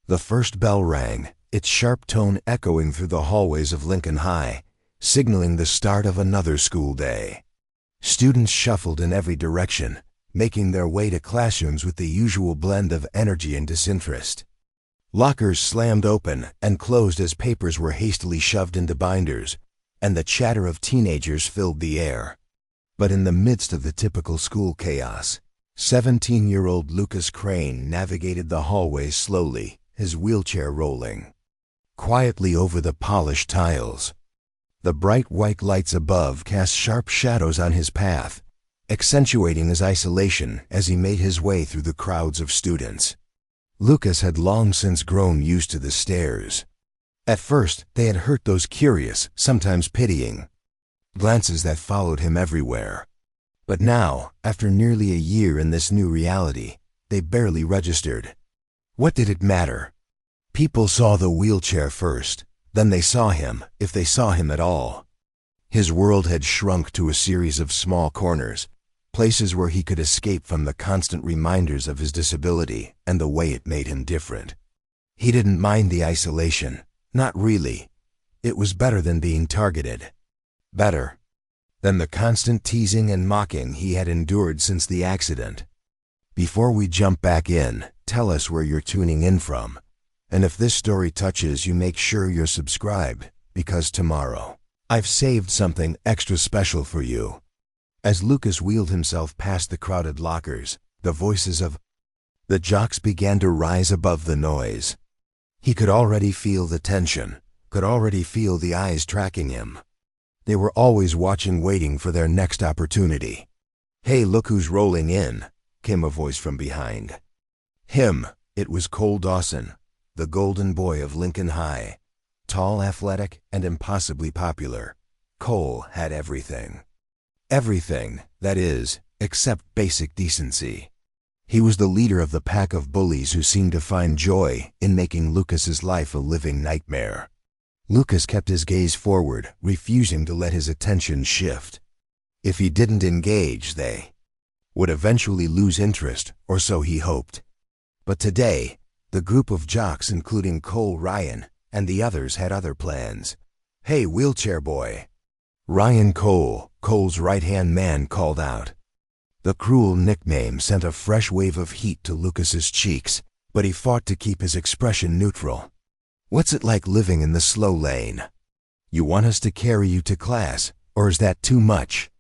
The first bell rang, its sharp tone echoing through the hallways of Lincoln High, signaling the start of another school day. Students shuffled in every direction, making their way to classrooms with the usual blend of energy and disinterest. Lockers slammed open and closed as papers were hastily shoved into binders, and the chatter of teenagers filled the air. But in the midst of the typical school chaos, 17-year-old Lucas Crane navigated the hallways slowly, his wheelchair rolling quietly over the polished tiles. The bright white lights above cast sharp shadows on his path, accentuating his isolation as he made his way through the crowds of students. Lucas had long since grown used to the stares. At first, they had hurt those curious, sometimes pitying glances that followed him everywhere. But now, after nearly a year in this new reality, they barely registered. What did it matter? People saw the wheelchair first, then they saw him, if they saw him at all. His world had shrunk to a series of small corners, places where he could escape from the constant reminders of his disability and the way it made him different. He didn't mind the isolation, not really. It was better than being targeted. Better than the constant teasing and mocking he had endured since the accident. Before we jump back in, tell us where you're tuning in from. And if this story touches you, make sure you're subscribed, because tomorrow, I've saved something extra special for you. As Lucas wheeled himself past the crowded lockers, the voices of the jocks began to rise above the noise. He could already feel the tension, could already feel the eyes tracking him. They were always watching, waiting for their next opportunity. "Hey, look who's rolling in," came a voice from behind. Him, it was Cole Dawson, the golden boy of Lincoln High. Tall, athletic, and impossibly popular, Cole had everything. Everything, that is, except basic decency. He was the leader of the pack of bullies who seemed to find joy in making Lucas's life a living nightmare. Lucas kept his gaze forward, refusing to let his attention shift. If he didn't engage, they would eventually lose interest, or so he hoped. But today, the group of jocks, including Cole, Ryan, and the others, had other plans. "Hey, wheelchair boy!" Ryan Cole, Cole's right-hand man, called out. The cruel nickname sent a fresh wave of heat to Lucas's cheeks, but he fought to keep his expression neutral. "What's it like living in the slow lane? You want us to carry you to class, or is that too much?"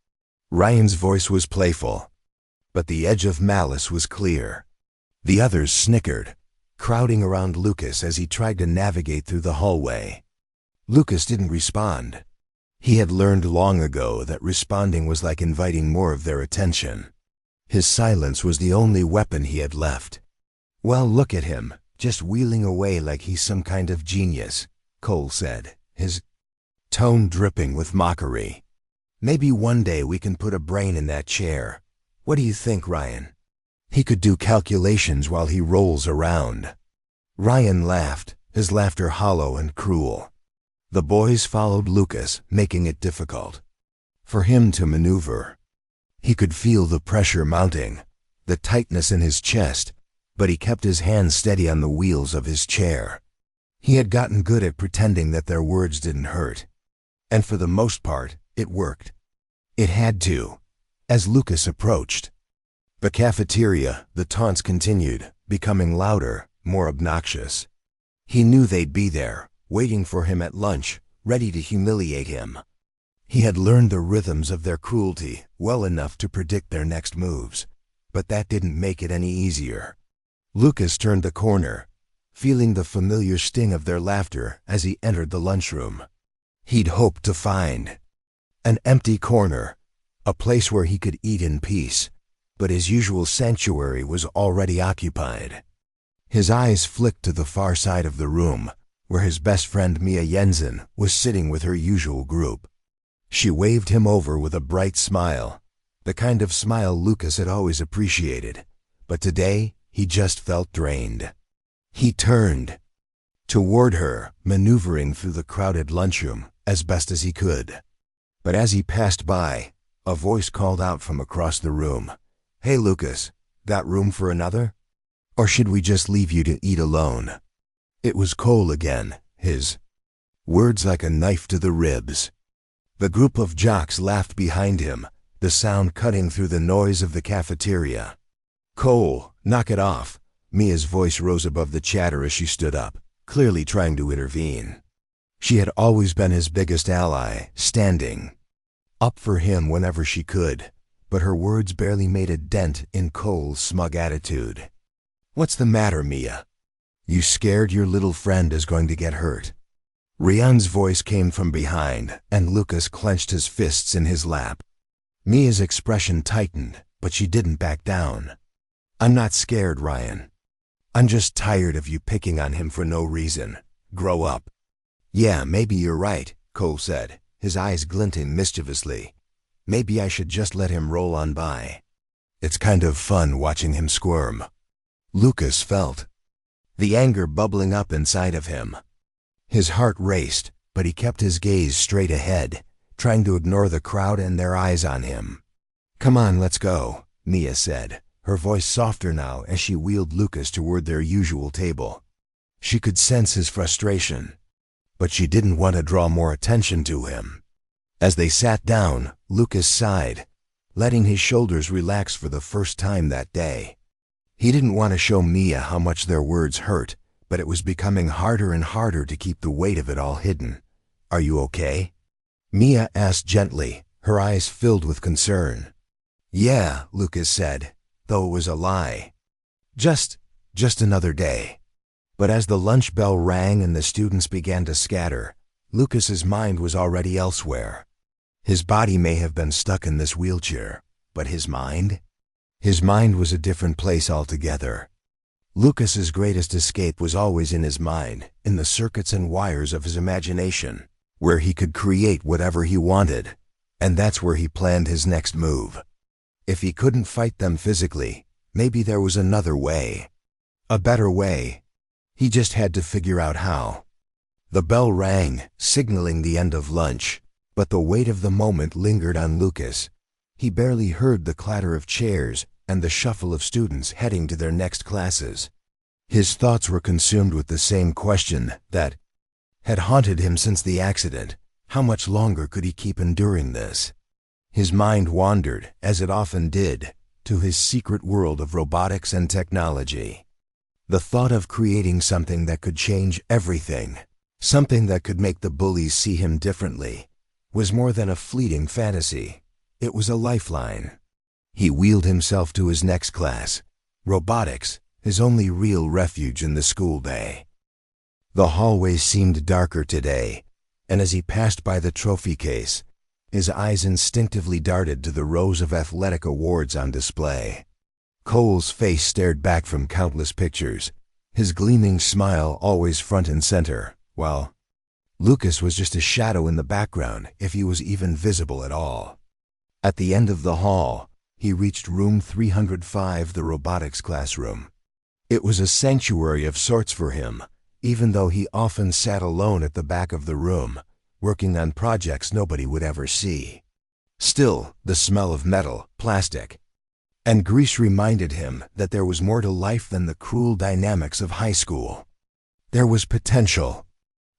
Ryan's voice was playful, but the edge of malice was clear. The others snickered, crowding around Lucas as he tried to navigate through the hallway. Lucas didn't respond. He had learned long ago that responding was like inviting more of their attention. His silence was the only weapon he had left. "Well, look at him, just wheeling away like he's some kind of genius," Cole said, his tone dripping with mockery. "Maybe one day we can put a brain in that chair. What do you think, Ryan? He could do calculations while he rolls around." Ryan laughed, his laughter hollow and cruel. The boys followed Lucas, making it difficult for him to maneuver. He could feel the pressure mounting, the tightness in his chest, but he kept his hands steady on the wheels of his chair. He had gotten good at pretending that their words didn't hurt. And for the most part, it worked. It had to. As Lucas approached the cafeteria, the taunts continued, becoming louder, more obnoxious. He knew they'd be there, waiting for him at lunch, ready to humiliate him. He had learned the rhythms of their cruelty well enough to predict their next moves, but that didn't make it any easier. Lucas turned the corner, feeling the familiar sting of their laughter as he entered the lunchroom. He'd hoped to find an empty corner, a place where he could eat in peace, but his usual sanctuary was already occupied. His eyes flicked to the far side of the room, where his best friend Mia Jensen was sitting with her usual group. She waved him over with a bright smile, the kind of smile Lucas had always appreciated, but today he just felt drained. He turned toward her, maneuvering through the crowded lunchroom as best as he could. But as he passed by, a voice called out from across the room, "Hey Lucas, got room for another? Or should we just leave you to eat alone?" It was Cole again, his words like a knife to the ribs. The group of jocks laughed behind him, the sound cutting through the noise of the cafeteria. "Cole, knock it off." Mia's voice rose above the chatter as she stood up, clearly trying to intervene. She had always been his biggest ally, standing up for him whenever she could, but her words barely made a dent in Cole's smug attitude. "What's the matter, Mia? You scared your little friend is going to get hurt?" Rian's voice came from behind, and Lucas clenched his fists in his lap. Mia's expression tightened, but she didn't back down. "I'm not scared, Ryan. I'm just tired of you picking on him for no reason. Grow up." "Yeah, maybe you're right," Cole said, his eyes glinting mischievously. "Maybe I should just let him roll on by. It's kind of fun watching him squirm." Lucas felt the anger bubbling up inside of him. His heart raced, but he kept his gaze straight ahead, trying to ignore the crowd and their eyes on him. "Come on, let's go," Mia said, her voice softer now as she wheeled Lucas toward their usual table. She could sense his frustration, but she didn't want to draw more attention to him. As they sat down, Lucas sighed, letting his shoulders relax for the first time that day. He didn't want to show Mia how much their words hurt, but it was becoming harder and harder to keep the weight of it all hidden. "Are you okay?" Mia asked gently, her eyes filled with concern. "Yeah," Lucas said, though it was a lie. Just another day." But as the lunch bell rang and the students began to scatter, Lucas's mind was already elsewhere. His body may have been stuck in this wheelchair, but his mind? His mind was a different place altogether. Lucas's greatest escape was always in his mind, in the circuits and wires of his imagination, where he could create whatever he wanted, and that's where he planned his next move. If he couldn't fight them physically, maybe there was another way. A better way. He just had to figure out how. The bell rang, signaling the end of lunch, but the weight of the moment lingered on Lucas. He barely heard the clatter of chairs and the shuffle of students heading to their next classes. His thoughts were consumed with the same question that had haunted him since the accident. How much longer could he keep enduring this? His mind wandered, as it often did, to his secret world of robotics and technology. The thought of creating something that could change everything, something that could make the bullies see him differently, was more than a fleeting fantasy. It was a lifeline. He wheeled himself to his next class, robotics, his only real refuge in the school day. The hallway seemed darker today, and as he passed by the trophy case, his eyes instinctively darted to the rows of athletic awards on display. Cole's face stared back from countless pictures, his gleaming smile always front and center, while Lucas was just a shadow in the background, if he was even visible at all. At the end of the hall, he reached room 305, the robotics classroom. It was a sanctuary of sorts for him, even though he often sat alone at the back of the room, working on projects nobody would ever see. Still, the smell of metal, plastic, and grease reminded him that there was more to life than the cruel dynamics of high school. There was potential.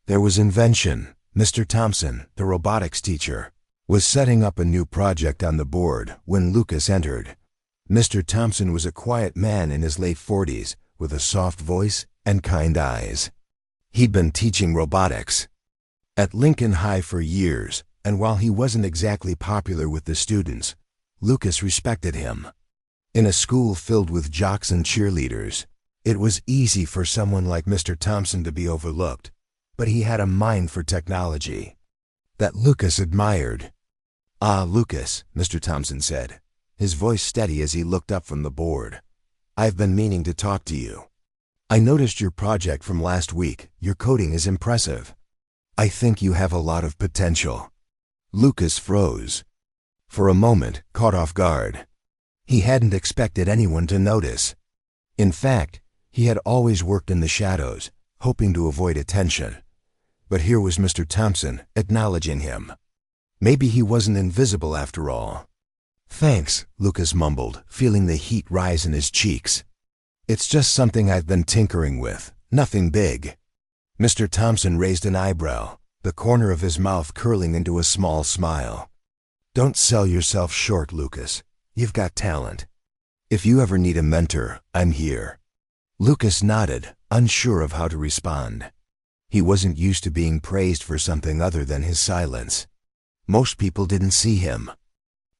There was invention. Mr. Thompson, the robotics teacher, was setting up a new project on the board when Lucas entered. Mr. Thompson was a quiet man in his late 40s, with a soft voice and kind eyes. He'd been teaching robotics at Lincoln High for years, and while he wasn't exactly popular with the students, Lucas respected him. In a school filled with jocks and cheerleaders, it was easy for someone like Mr. Thompson to be overlooked, but he had a mind for technology that Lucas admired. "Ah, Lucas," Mr. Thompson said, his voice steady as he looked up from the board. "I've been meaning to talk to you. I noticed your project from last week. Your coding is impressive. I think you have a lot of potential." Lucas froze. For a moment, caught off guard. He hadn't expected anyone to notice. In fact, he had always worked in the shadows, hoping to avoid attention. But here was Mr. Thompson acknowledging him. Maybe he wasn't invisible after all. "Thanks," Lucas mumbled, feeling the heat rise in his cheeks. "It's just something I've been tinkering with, nothing big." Mr. Thompson raised an eyebrow, the corner of his mouth curling into a small smile. Don't sell yourself short, Lucas. You've got talent. If you ever need a mentor, I'm here. Lucas nodded, unsure of how to respond. He wasn't used to being praised for something other than his silence. Most people didn't see him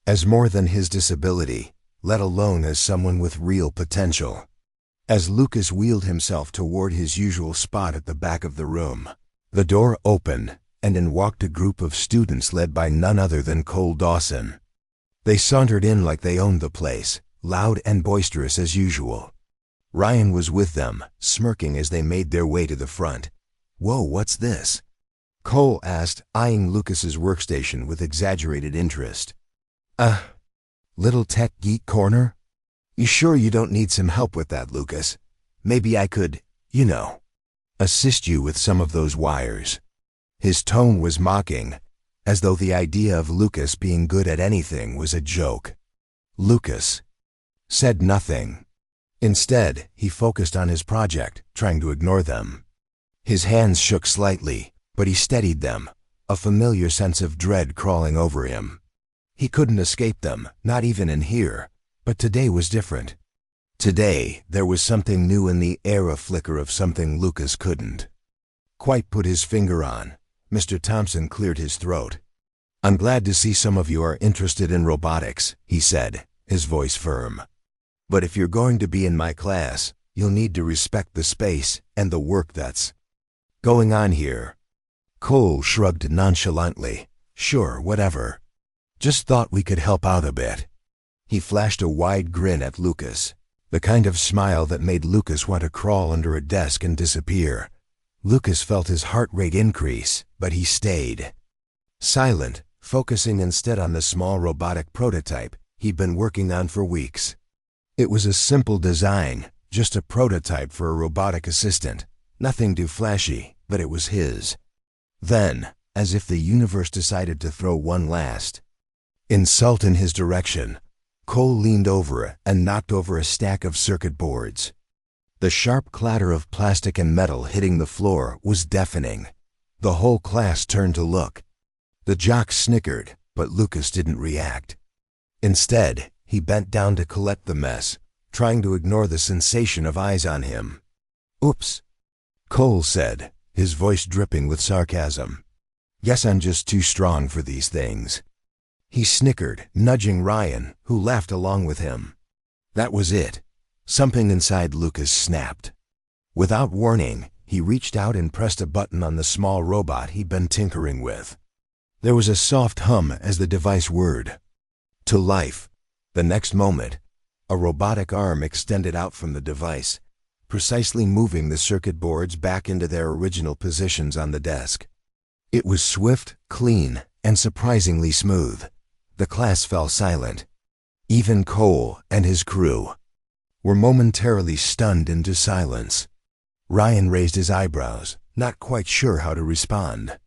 as more than his disability, let alone as someone with real potential. As Lucas wheeled himself toward his usual spot at the back of the room, the door opened, and in walked a group of students led by none other than Cole Dawson. They sauntered in like they owned the place, loud and boisterous as usual. Ryan was with them, smirking as they made their way to the front. "Whoa, what's this?" Cole asked, eyeing Lucas's workstation with exaggerated interest. Little tech geek corner? You sure you don't need some help with that, Lucas? Maybe I could, assist you with some of those wires." His tone was mocking, as though the idea of Lucas being good at anything was a joke. Lucas said nothing. Instead, he focused on his project, trying to ignore them. His hands shook slightly, but he steadied them, a familiar sense of dread crawling over him. He couldn't escape them, not even in here, but today was different. Today, there was something new in the air, a flicker of something Lucas couldn't quite put his finger on. Mr. Thompson cleared his throat. "I'm glad to see some of you are interested in robotics," he said, his voice firm. "But if you're going to be in my class, you'll need to respect the space and the work that's going on here." Cole shrugged nonchalantly. "Sure, whatever. Just thought we could help out a bit." He flashed a wide grin at Lucas, the kind of smile that made Lucas want to crawl under a desk and disappear. Lucas felt his heart rate increase, but he stayed silent, focusing instead on the small robotic prototype he'd been working on for weeks. It was a simple design, just a prototype for a robotic assistant. Nothing too flashy, but it was his. Then, as if the universe decided to throw one last insult in his direction, Cole leaned over and knocked over a stack of circuit boards. The sharp clatter of plastic and metal hitting the floor was deafening. The whole class turned to look. The jocks snickered, but Lucas didn't react. Instead, he bent down to collect the mess, trying to ignore the sensation of eyes on him. "Oops," Cole said, his voice dripping with sarcasm. "Guess I'm just too strong for these things." He snickered, nudging Ryan, who laughed along with him. That was it. Something inside Lucas snapped. Without warning, he reached out and pressed a button on the small robot he'd been tinkering with. There was a soft hum as the device whirred to life. The next moment, a robotic arm extended out from the device, precisely moving the circuit boards back into their original positions on the desk. It was swift, clean, and surprisingly smooth. The class fell silent. Even Cole and his crew were momentarily stunned into silence. Ryan raised his eyebrows, not quite sure how to respond.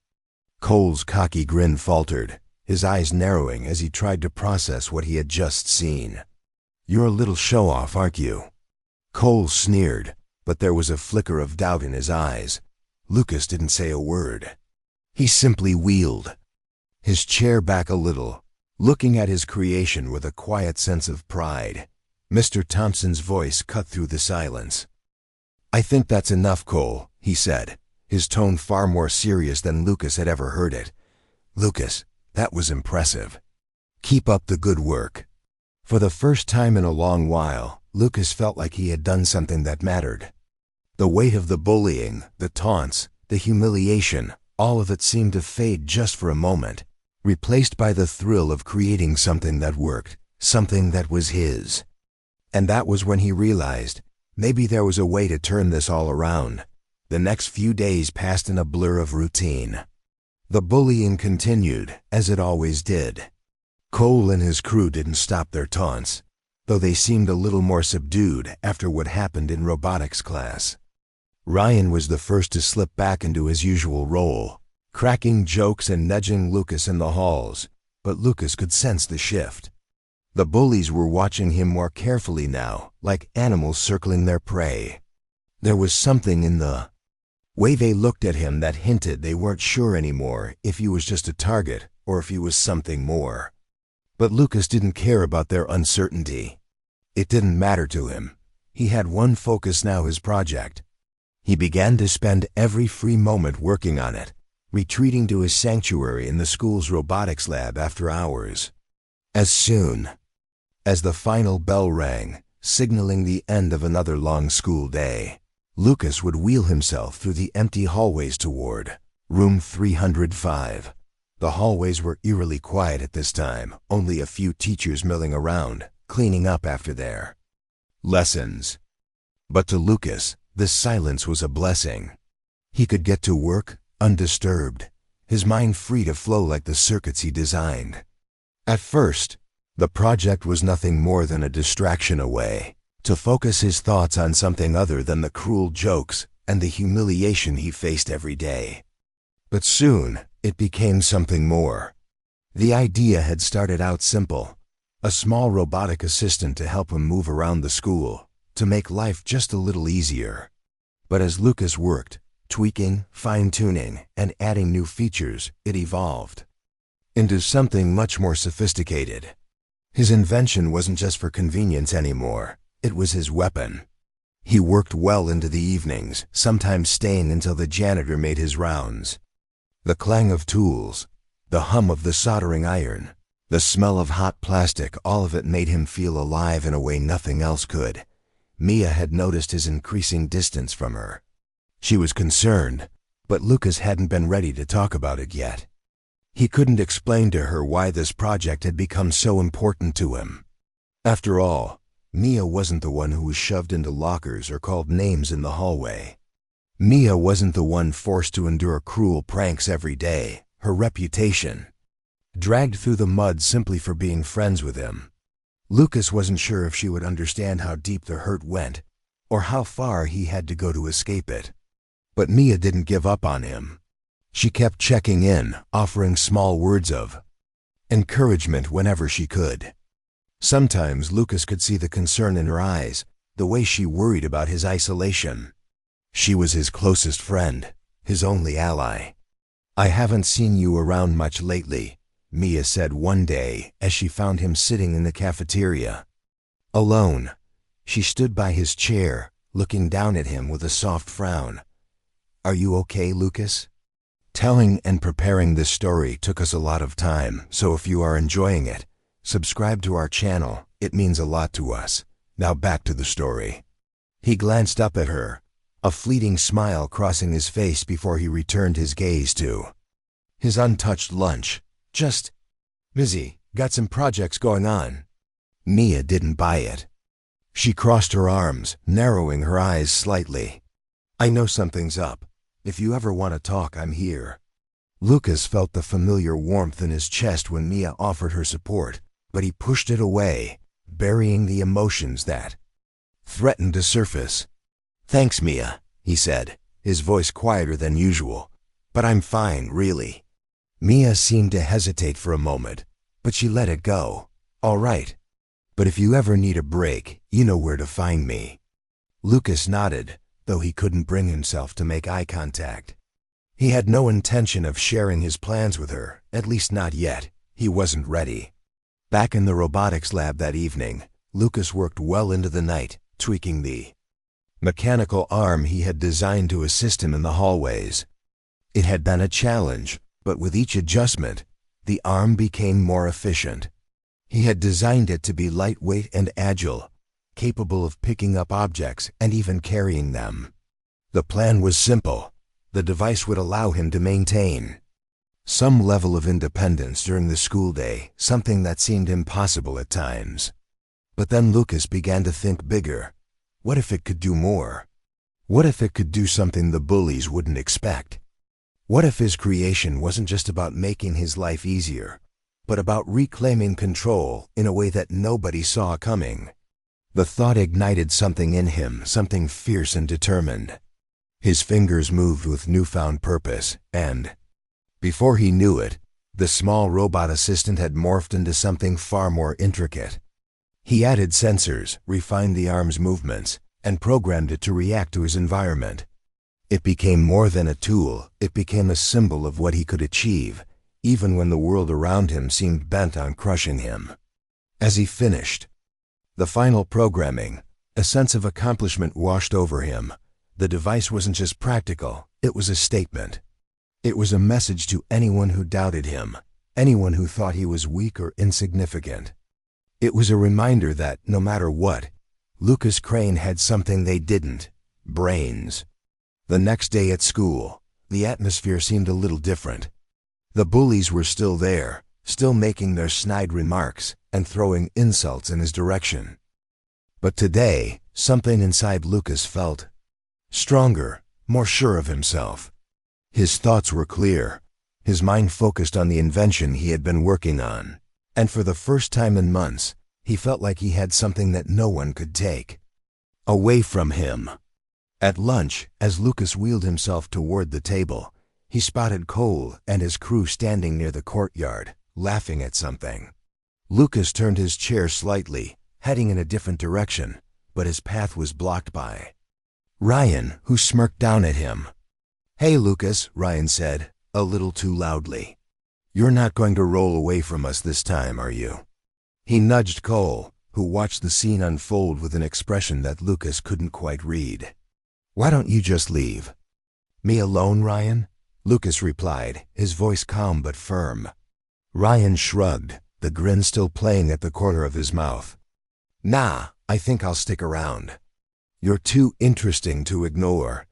Cole's cocky grin faltered, his eyes narrowing as he tried to process what he had just seen. "You're a little show-off, aren't you?" Cole sneered, but there was a flicker of doubt in his eyes. Lucas didn't say a word. He simply wheeled his chair back a little, looking at his creation with a quiet sense of pride. Mr. Thompson's voice cut through the silence. "I think that's enough, Cole," he said, his tone far more serious than Lucas had ever heard it. "Lucas, that was impressive. Keep up the good work." For the first time in a long while, Lucas felt like he had done something that mattered. The weight of the bullying, the taunts, the humiliation, all of it seemed to fade just for a moment, replaced by the thrill of creating something that worked, something that was his. And that was when he realized, maybe there was a way to turn this all around. The next few days passed in a blur of routine. The bullying continued, as it always did. Cole and his crew didn't stop their taunts, though they seemed a little more subdued after what happened in robotics class. Ryan was the first to slip back into his usual role, cracking jokes and nudging Lucas in the halls, but Lucas could sense the shift. The bullies were watching him more carefully now, like animals circling their prey. There was something in the way they looked at him that hinted they weren't sure anymore if he was just a target or if he was something more. But Lucas didn't care about their uncertainty. It didn't matter to him. He had one focus now: his project. He began to spend every free moment working on it, retreating to his sanctuary in the school's robotics lab after hours. As soon as the final bell rang, signaling the end of another long school day, Lucas would wheel himself through the empty hallways toward room 305. The hallways were eerily quiet at this time, only a few teachers milling around, cleaning up after their lessons. But to Lucas, this silence was a blessing. He could get to work undisturbed, his mind free to flow like the circuits he designed. At first, the project was nothing more than a distraction away, to focus his thoughts on something other than the cruel jokes and the humiliation he faced every day. But soon, it became something more. The idea had started out simple: a small robotic assistant to help him move around the school, to make life just a little easier. But as Lucas worked, tweaking, fine-tuning, and adding new features, it evolved into something much more sophisticated. His invention wasn't just for convenience anymore, it was his weapon. He worked well into the evenings, sometimes staying until the janitor made his rounds. The clang of tools, the hum of the soldering iron, the smell of hot plastic, all of it made him feel alive in a way nothing else could. Mia had noticed his increasing distance from her. She was concerned, but Lucas hadn't been ready to talk about it yet. He couldn't explain to her why this project had become so important to him. After all, Mia wasn't the one who was shoved into lockers or called names in the hallway. Mia wasn't the one forced to endure cruel pranks every day, her reputation dragged through the mud simply for being friends with him. Lucas wasn't sure if she would understand how deep the hurt went, or how far he had to go to escape it. But Mia didn't give up on him. She kept checking in, offering small words of encouragement whenever she could. Sometimes Lucas could see the concern in her eyes, the way she worried about his isolation. She was his closest friend, his only ally. "I haven't seen you around much lately," Mia said one day as she found him sitting in the cafeteria. Alone, she stood by his chair, looking down at him with a soft frown. "Are you okay, Lucas?" Telling and preparing this story took us a lot of time, so if you are enjoying it, subscribe to our channel. It means a lot to us. Now back to the story. He glanced up at her, a fleeting smile crossing his face before he returned his gaze to his untouched lunch. "Just busy, got some projects going on." Mia didn't buy it. She crossed her arms, narrowing her eyes slightly. "I know something's up. If you ever want to talk, I'm here." Lucas felt the familiar warmth in his chest when Mia offered her support, but he pushed it away, burying the emotions that threatened to surface. "Thanks, Mia," he said, his voice quieter than usual. "But I'm fine, really." Mia seemed to hesitate for a moment, but she let it go. "All right. But if you ever need a break, you know where to find me." Lucas nodded, though he couldn't bring himself to make eye contact. He had no intention of sharing his plans with her, at least not yet. He wasn't ready. Back in the robotics lab that evening, Lucas worked well into the night, tweaking the mechanical arm he had designed to assist him in the hallways. It had been a challenge, but with each adjustment, the arm became more efficient. He had designed it to be lightweight and agile, capable of picking up objects and even carrying them. The plan was simple. The device would allow him to maintain some level of independence during the school day, something that seemed impossible at times. But then Lucas began to think bigger. What if it could do more? What if it could do something the bullies wouldn't expect? What if his creation wasn't just about making his life easier, but about reclaiming control in a way that nobody saw coming? The thought ignited something in him, something fierce and determined. His fingers moved with newfound purpose, and before he knew it, the small robot assistant had morphed into something far more intricate. He added sensors, refined the arm's movements, and programmed it to react to his environment. It became more than a tool, it became a symbol of what he could achieve, even when the world around him seemed bent on crushing him. As he finished the final programming, a sense of accomplishment washed over him. The device wasn't just practical, it was a statement. It was a message to anyone who doubted him, anyone who thought he was weak or insignificant. It was a reminder that, no matter what, Lucas Crane had something they didn't: brains. The next day at school, the atmosphere seemed a little different. The bullies were still there, still making their snide remarks and throwing insults in his direction. But today, something inside Lucas felt stronger, more sure of himself. His thoughts were clear, his mind focused on the invention he had been working on, and for the first time in months, he felt like he had something that no one could take away from him. At lunch, as Lucas wheeled himself toward the table, he spotted Cole and his crew standing near the courtyard, laughing at something. Lucas turned his chair slightly, heading in a different direction, but his path was blocked by Ryan, who smirked down at him. "Hey, Lucas," Ryan said, a little too loudly. "You're not going to roll away from us this time, are you?" He nudged Cole, who watched the scene unfold with an expression that Lucas couldn't quite read. "Why don't you just leave?" "Me alone, Ryan?" Lucas replied, his voice calm but firm. Ryan shrugged, the grin still playing at the corner of his mouth. "Nah, I think I'll stick around." "You're too interesting to ignore."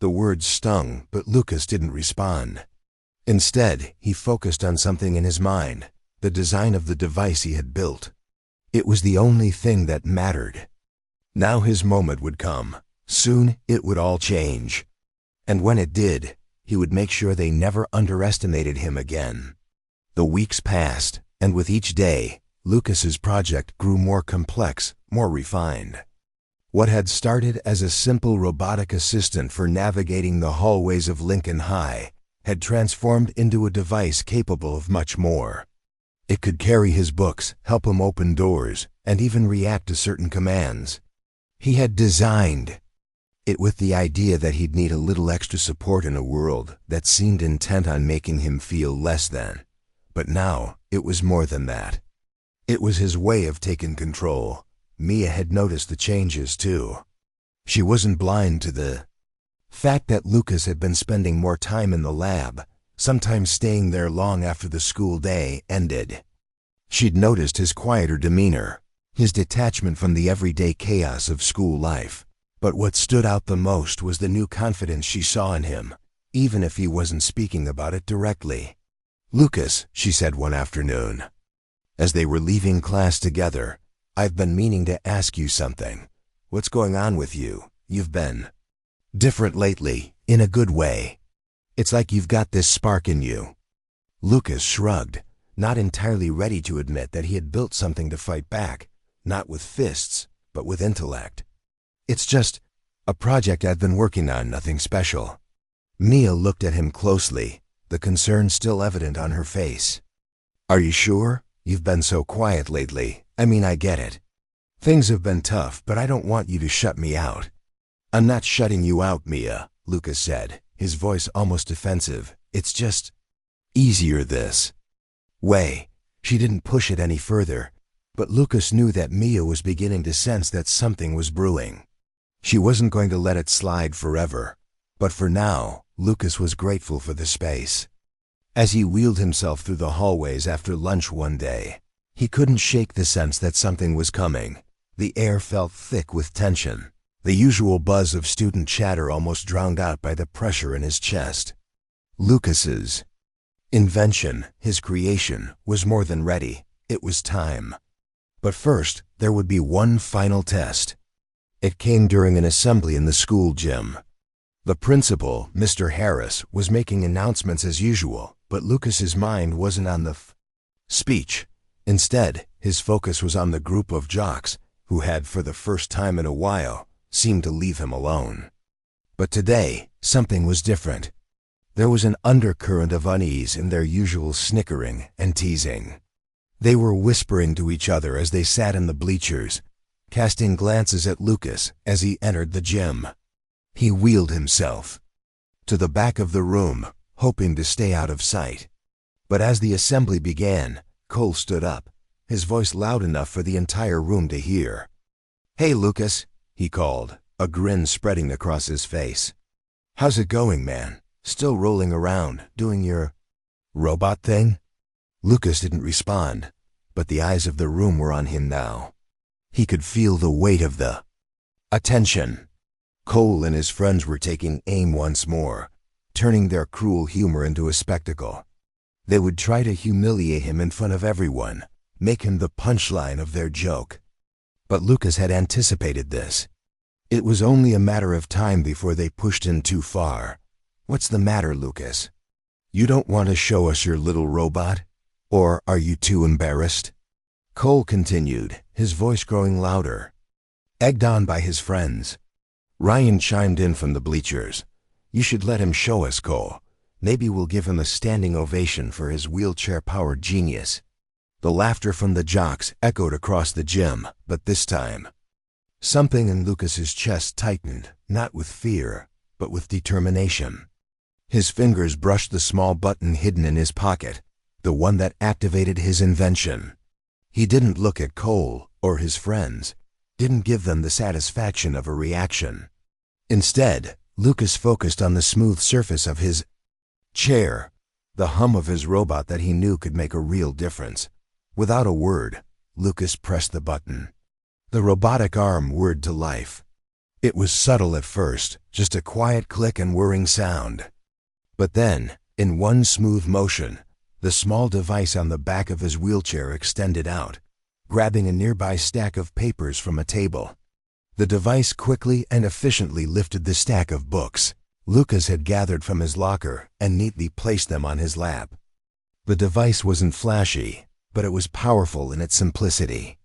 The words stung, but Lucas didn't respond. Instead, he focused on something in his mind, the design of the device he had built. It was the only thing that mattered. Now his moment would come. Soon it would all change. And when it did, he would make sure they never underestimated him again. The weeks passed, and with each day, Lucas's project grew more complex, more refined. What had started as a simple robotic assistant for navigating the hallways of Lincoln High had transformed into a device capable of much more. It could carry his books, help him open doors, and even react to certain commands. He had designed it with the idea that he'd need a little extra support in a world that seemed intent on making him feel less than. But now, it was more than that. It was his way of taking control. Mia had noticed the changes too. She wasn't blind to the fact that Lucas had been spending more time in the lab, sometimes staying there long after the school day ended. She'd noticed his quieter demeanor, his detachment from the everyday chaos of school life. But what stood out the most was the new confidence she saw in him, even if he wasn't speaking about it directly. "Lucas," she said one afternoon, as they were leaving class together, "I've been meaning to ask you something. What's going on with you? You've been different lately, in a good way. It's like you've got this spark in you." Lucas shrugged, not entirely ready to admit that he had built something to fight back, not with fists, but with intellect. "It's just a project I've been working on, nothing special." Mia looked at him closely, the concern still evident on her face. "Are you sure? You've been so quiet lately. I mean, I get it. Things have been tough, but I don't want you to shut me out." "I'm not shutting you out, Mia," Lucas said, his voice almost defensive. "It's just easier this way." She didn't push it any further, but Lucas knew that Mia was beginning to sense that something was brewing. She wasn't going to let it slide forever, but for now, Lucas was grateful for the space. As he wheeled himself through the hallways after lunch one day, he couldn't shake the sense that something was coming. The air felt thick with tension, the usual buzz of student chatter almost drowned out by the pressure in his chest. Lucas's invention, his creation, was more than ready. It was time. But first, there would be one final test. It came during an assembly in the school gym. The principal, Mr. Harris, was making announcements as usual, but Lucas's mind wasn't on the speech. Instead, his focus was on the group of jocks who had, for the first time in a while, seemed to leave him alone. But today, something was different. There was an undercurrent of unease in their usual snickering and teasing. They were whispering to each other as they sat in the bleachers, casting glances at Lucas as he entered the gym. He wheeled himself, to the back of the room, hoping to stay out of sight. But as the assembly began, Cole stood up, his voice loud enough for the entire room to hear. "Hey, Lucas," he called, a grin spreading across his face. "How's it going, man? Still rolling around, doing your robot thing?" Lucas didn't respond, but the eyes of the room were on him now. He could feel the weight of the attention. Cole and his friends were taking aim once more, turning their cruel humor into a spectacle. They would try to humiliate him in front of everyone, make him the punchline of their joke. But Lucas had anticipated this. It was only a matter of time before they pushed in too far. "What's the matter, Lucas? You don't want to show us your little robot? Or are you too embarrassed?" Cole continued, his voice growing louder. Egged on by his friends, Ryan chimed in from the bleachers. "You should let him show us, Cole. Maybe we'll give him a standing ovation for his wheelchair-powered genius." The laughter from the jocks echoed across the gym, but this time, something in Lucas's chest tightened, not with fear, but with determination. His fingers brushed the small button hidden in his pocket, the one that activated his invention. He didn't look at Cole or his friends, didn't give them the satisfaction of a reaction. Instead, Lucas focused on the smooth surface of his chair, the hum of his robot that he knew could make a real difference. Without a word, Lucas pressed the button. The robotic arm whirred to life. It was subtle at first, just a quiet click and whirring sound. But then, in one smooth motion, the small device on the back of his wheelchair extended out, grabbing a nearby stack of papers from a table. The device quickly and efficiently lifted the stack of books Lucas had gathered from his locker and neatly placed them on his lap. The device wasn't flashy, but it was powerful in its simplicity.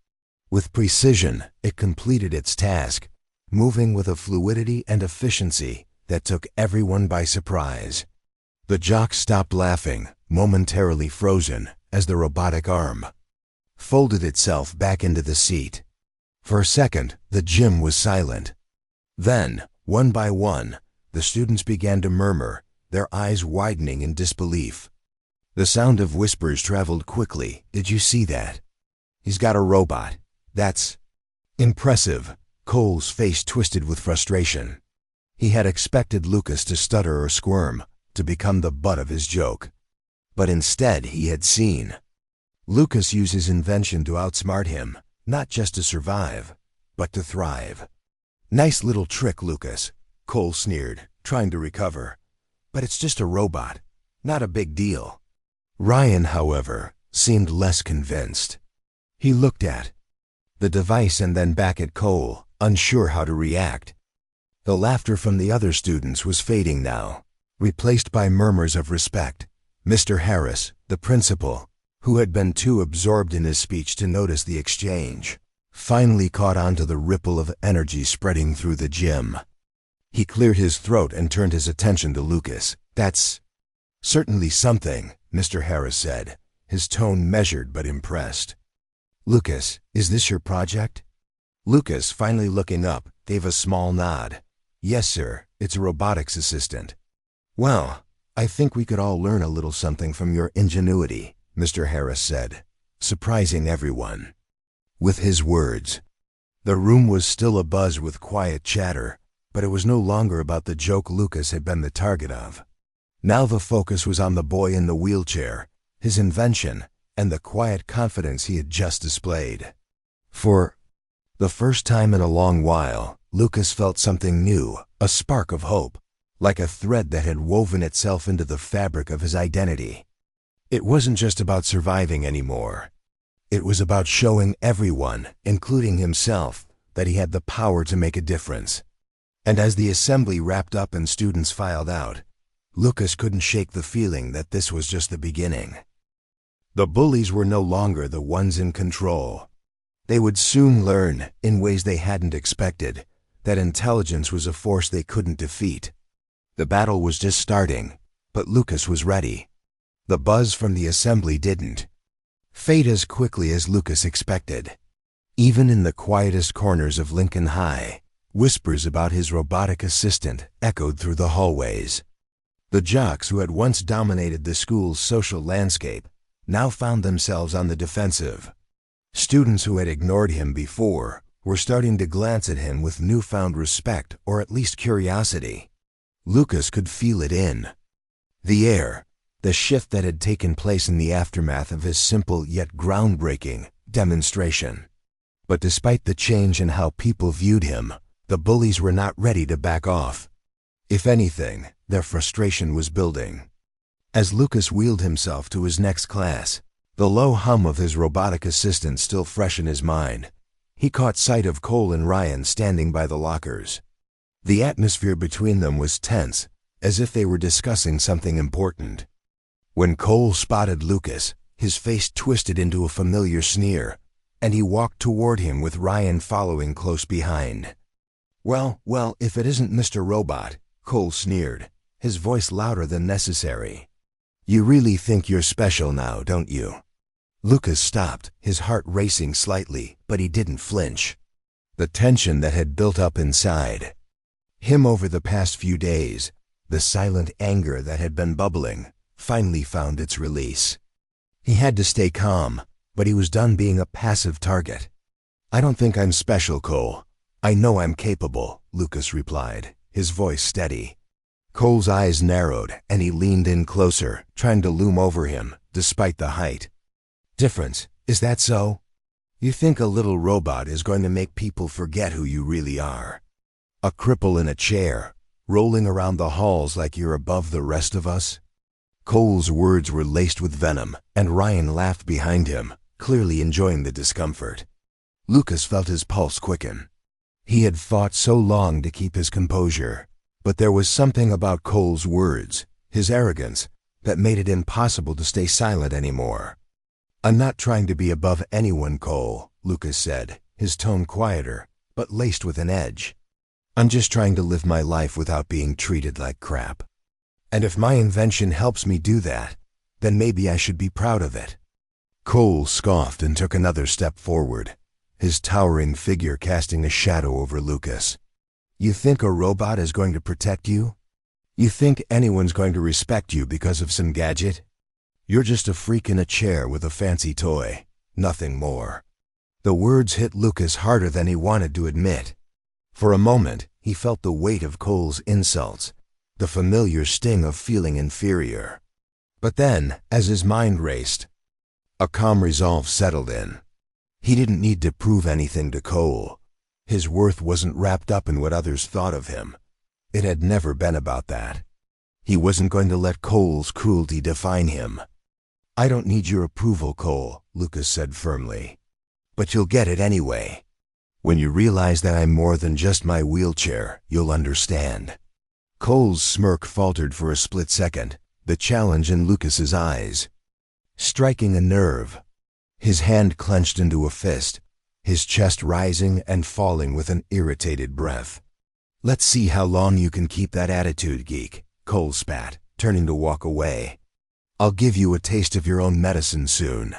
With precision, it completed its task, moving with a fluidity and efficiency that took everyone by surprise. The jock stopped laughing, momentarily frozen, as the robotic arm folded itself back into the seat. For a second, the gym was silent. Then, one by one, the students began to murmur, their eyes widening in disbelief. The sound of whispers traveled quickly. "Did you see that? He's got a robot. That's impressive." Cole's face twisted with frustration. He had expected Lucas to stutter or squirm, to become the butt of his joke. But instead he had seen Lucas use his invention to outsmart him, not just to survive, but to thrive. "Nice little trick, Lucas," Cole sneered, trying to recover. "But it's just a robot. Not a big deal." Ryan, however, seemed less convinced. He looked at the device and then back at Cole, unsure how to react. The laughter from the other students was fading now, replaced by murmurs of respect. Mr. Harris, the principal, who had been too absorbed in his speech to notice the exchange, finally caught on to the ripple of energy spreading through the gym. He cleared his throat and turned his attention to Lucas. "That's certainly something," Mr. Harris said, his tone measured but impressed. "Lucas, is this your project?" Lucas, finally looking up, gave a small nod. "Yes, sir, it's a robotics assistant." "Well, I think we could all learn a little something from your ingenuity," Mr. Harris said, surprising everyone with his words. The room was still abuzz with quiet chatter, but it was no longer about the joke Lucas had been the target of. Now the focus was on the boy in the wheelchair, his invention, and the quiet confidence he had just displayed. For the first time in a long while, Lucas felt something new, a spark of hope, like a thread that had woven itself into the fabric of his identity. It wasn't just about surviving anymore. It was about showing everyone, including himself, that he had the power to make a difference. And as the assembly wrapped up and students filed out, Lucas couldn't shake the feeling that this was just the beginning. The bullies were no longer the ones in control. They would soon learn, in ways they hadn't expected, that intelligence was a force they couldn't defeat. The battle was just starting, but Lucas was ready. The buzz from the assembly didn't fade as quickly as Lucas expected. Even in the quietest corners of Lincoln High, whispers about his robotic assistant echoed through the hallways. The jocks who had once dominated the school's social landscape now found themselves on the defensive. Students who had ignored him before were starting to glance at him with newfound respect or at least curiosity. Lucas could feel it in the air, the shift that had taken place in the aftermath of his simple yet groundbreaking demonstration. But despite the change in how people viewed him, the bullies were not ready to back off. If anything, their frustration was building. As Lucas wheeled himself to his next class, the low hum of his robotic assistant still fresh in his mind, he caught sight of Cole and Ryan standing by the lockers. The atmosphere between them was tense, as if they were discussing something important. When Cole spotted Lucas, his face twisted into a familiar sneer, and he walked toward him with Ryan following close behind. Well, if it isn't Mr. Robot," Cole sneered, his voice louder than necessary. "You really think you're special now, don't you?" Lucas stopped, his heart racing slightly, but he didn't flinch. The tension that had built up inside him over the past few days, the silent anger that had been bubbling, finally found its release. He had to stay calm, but he was done being a passive target. "I don't think I'm special, Cole. I know I'm capable," Lucas replied, his voice steady. Cole's eyes narrowed, and he leaned in closer, trying to loom over him, despite the height. "Difference, is that so? You think a little robot is going to make people forget who you really are? A cripple in a chair, rolling around the halls like you're above the rest of us?" Cole's words were laced with venom, and Ryan laughed behind him, clearly enjoying the discomfort. Lucas felt his pulse quicken. He had fought so long to keep his composure, but there was something about Cole's words, his arrogance, that made it impossible to stay silent anymore. "I'm not trying to be above anyone, Cole," Lucas said, his tone quieter, but laced with an edge. "I'm just trying to live my life without being treated like crap. And if my invention helps me do that, then maybe I should be proud of it." Cole scoffed and took another step forward, his towering figure casting a shadow over Lucas. "You think a robot is going to protect you? You think anyone's going to respect you because of some gadget? You're just a freak in a chair with a fancy toy, nothing more." The words hit Lucas harder than he wanted to admit. For a moment, he felt the weight of Cole's insults, the familiar sting of feeling inferior. But then, as his mind raced, a calm resolve settled in. He didn't need to prove anything to Cole. His worth wasn't wrapped up in what others thought of him. It had never been about that. He wasn't going to let Cole's cruelty define him. "I don't need your approval, Cole," Lucas said firmly. "But you'll get it anyway. When you realize that I'm more than just my wheelchair, you'll understand." Cole's smirk faltered for a split second, the challenge in Lucas's eyes striking a nerve. His hand clenched into a fist, his chest rising and falling with an irritated breath. "Let's see how long you can keep that attitude, geek," Cole spat, turning to walk away. "I'll give you a taste of your own medicine soon."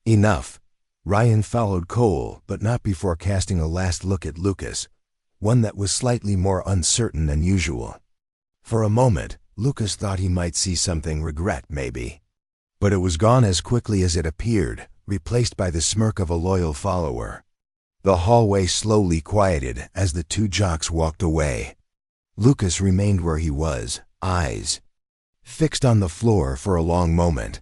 Enough. Ryan followed Cole, but not before casting a last look at Lucas, one that was slightly more uncertain than usual. For a moment, Lucas thought he might see something regret, maybe. But it was gone as quickly as it appeared, replaced by the smirk of a loyal follower. The hallway slowly quieted as the two jocks walked away. Lucas remained where he was, eyes fixed on the floor for a long moment.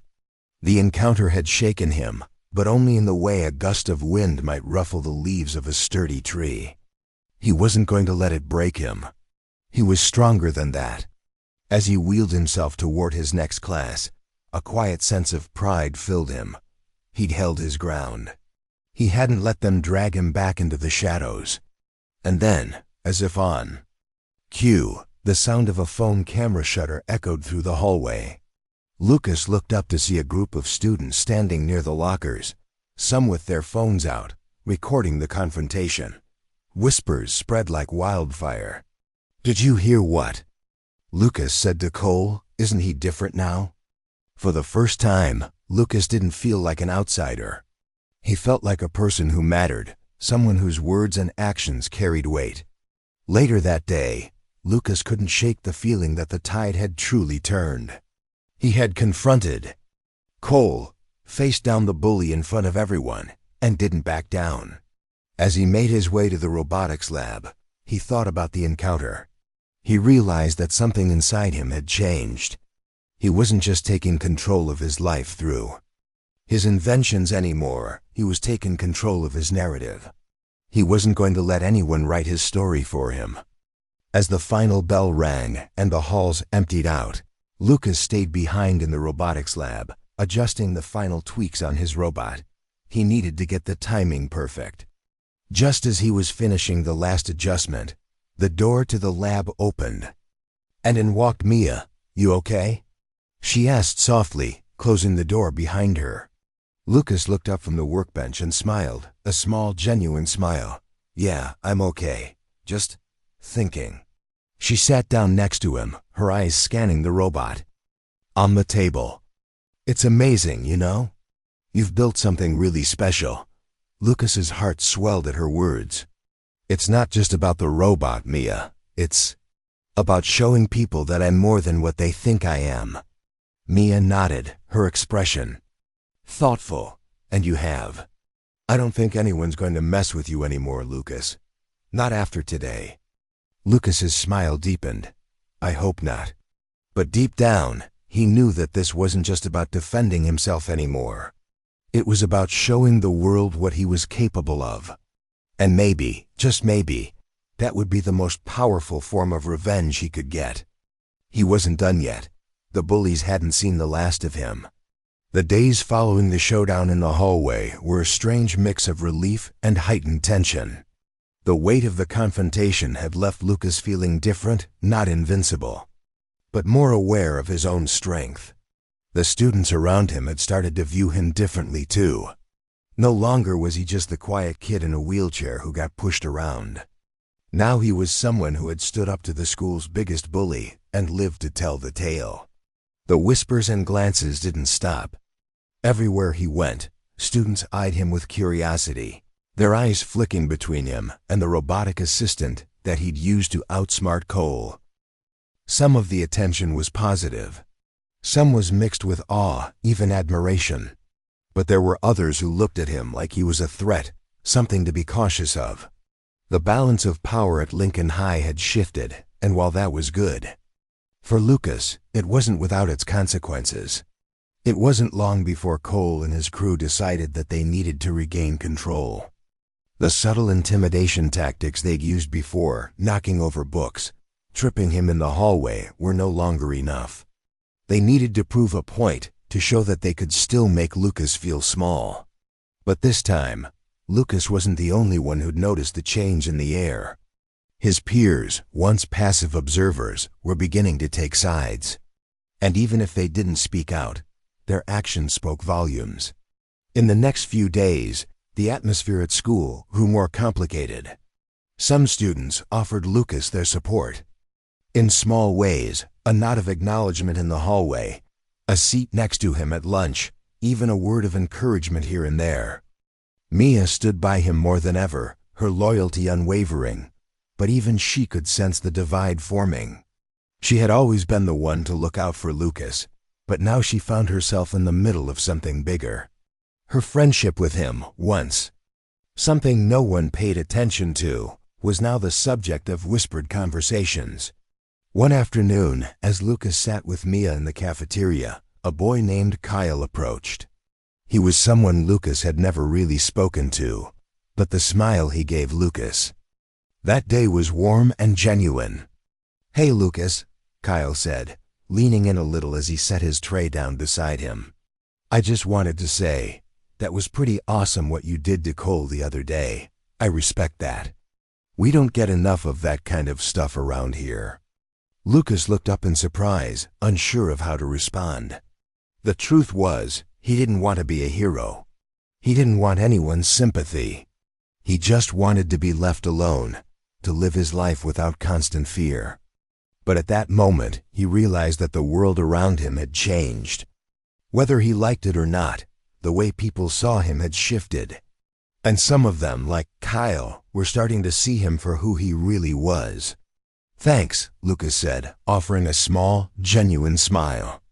The encounter had shaken him, but only in the way a gust of wind might ruffle the leaves of a sturdy tree. He wasn't going to let it break him. He was stronger than that. As he wheeled himself toward his next class, a quiet sense of pride filled him. He'd held his ground. He hadn't let them drag him back into the shadows. And then, as if on cue, the sound of a phone camera shutter echoed through the hallway. Lucas looked up to see a group of students standing near the lockers, some with their phones out, recording the confrontation. Whispers spread like wildfire. "Did you hear what?" Lucas said to Cole. "Isn't he different now?" For the first time, Lucas didn't feel like an outsider. He felt like a person who mattered, someone whose words and actions carried weight. Later that day, Lucas couldn't shake the feeling that the tide had truly turned. He had confronted Cole, faced down the bully in front of everyone, and didn't back down. As he made his way to the robotics lab, he thought about the encounter. He realized that something inside him had changed. He wasn't just taking control of his life through his inventions anymore. He was taking control of his narrative. He wasn't going to let anyone write his story for him. As the final bell rang and the halls emptied out, Lucas stayed behind in the robotics lab, adjusting the final tweaks on his robot. He needed to get the timing perfect. Just as he was finishing the last adjustment, the door to the lab opened, and in walked Mia. "You okay?" she asked softly, closing the door behind her. Lucas looked up from the workbench and smiled, a small, genuine smile. "Yeah, I'm okay. Just thinking." She sat down next to him, her eyes scanning the robot. On the table. "It's amazing, you know? You've built something really special." Lucas's heart swelled at her words. "It's not just about the robot, Mia. It's about showing people that I'm more than what they think I am." Mia nodded, her expression thoughtful. "And you have. I don't think anyone's going to mess with you anymore, Lucas. Not after today." Lucas's smile deepened. "I hope not." But deep down, he knew that this wasn't just about defending himself anymore. It was about showing the world what he was capable of. And maybe, just maybe, that would be the most powerful form of revenge he could get. He wasn't done yet. The bullies hadn't seen the last of him. The days following the showdown in the hallway were a strange mix of relief and heightened tension. The weight of the confrontation had left Lucas feeling different, not invincible, but more aware of his own strength. The students around him had started to view him differently too. No longer was he just the quiet kid in a wheelchair who got pushed around. Now he was someone who had stood up to the school's biggest bully and lived to tell the tale. The whispers and glances didn't stop. Everywhere he went, students eyed him with curiosity, their eyes flicking between him and the robotic assistant that he'd used to outsmart Cole. Some of the attention was positive. Some was mixed with awe, even admiration. But there were others who looked at him like he was a threat, something to be cautious of. The balance of power at Lincoln High had shifted, and while that was good, for Lucas, it wasn't without its consequences. It wasn't long before Cole and his crew decided that they needed to regain control. The subtle intimidation tactics they'd used before, knocking over books, tripping him in the hallway, were no longer enough. They needed to prove a point to show that they could still make Lucas feel small. But this time, Lucas wasn't the only one who'd noticed the change in the air. His peers, once passive observers, were beginning to take sides. And even if they didn't speak out, their actions spoke volumes. In the next few days, the atmosphere at school grew more complicated. Some students offered Lucas their support. In small ways, a nod of acknowledgement in the hallway, a seat next to him at lunch, even a word of encouragement here and there. Mia stood by him more than ever, her loyalty unwavering, but even she could sense the divide forming. She had always been the one to look out for Lucas, but now she found herself in the middle of something bigger. Her friendship with him, once something no one paid attention to, was now the subject of whispered conversations. One afternoon, as Lucas sat with Mia in the cafeteria, a boy named Kyle approached. He was someone Lucas had never really spoken to, but the smile he gave Lucas that day was warm and genuine. "Hey, Lucas," Kyle said, leaning in a little as he set his tray down beside him. "I just wanted to say, that was pretty awesome what you did to Cole the other day. I respect that. We don't get enough of that kind of stuff around here." Lucas looked up in surprise, unsure of how to respond. The truth was, he didn't want to be a hero. He didn't want anyone's sympathy. He just wanted to be left alone, to live his life without constant fear. But at that moment, he realized that the world around him had changed. Whether he liked it or not, the way people saw him had shifted. And some of them, like Kyle, were starting to see him for who he really was. "Thanks," Lucas said, offering a small, genuine smile.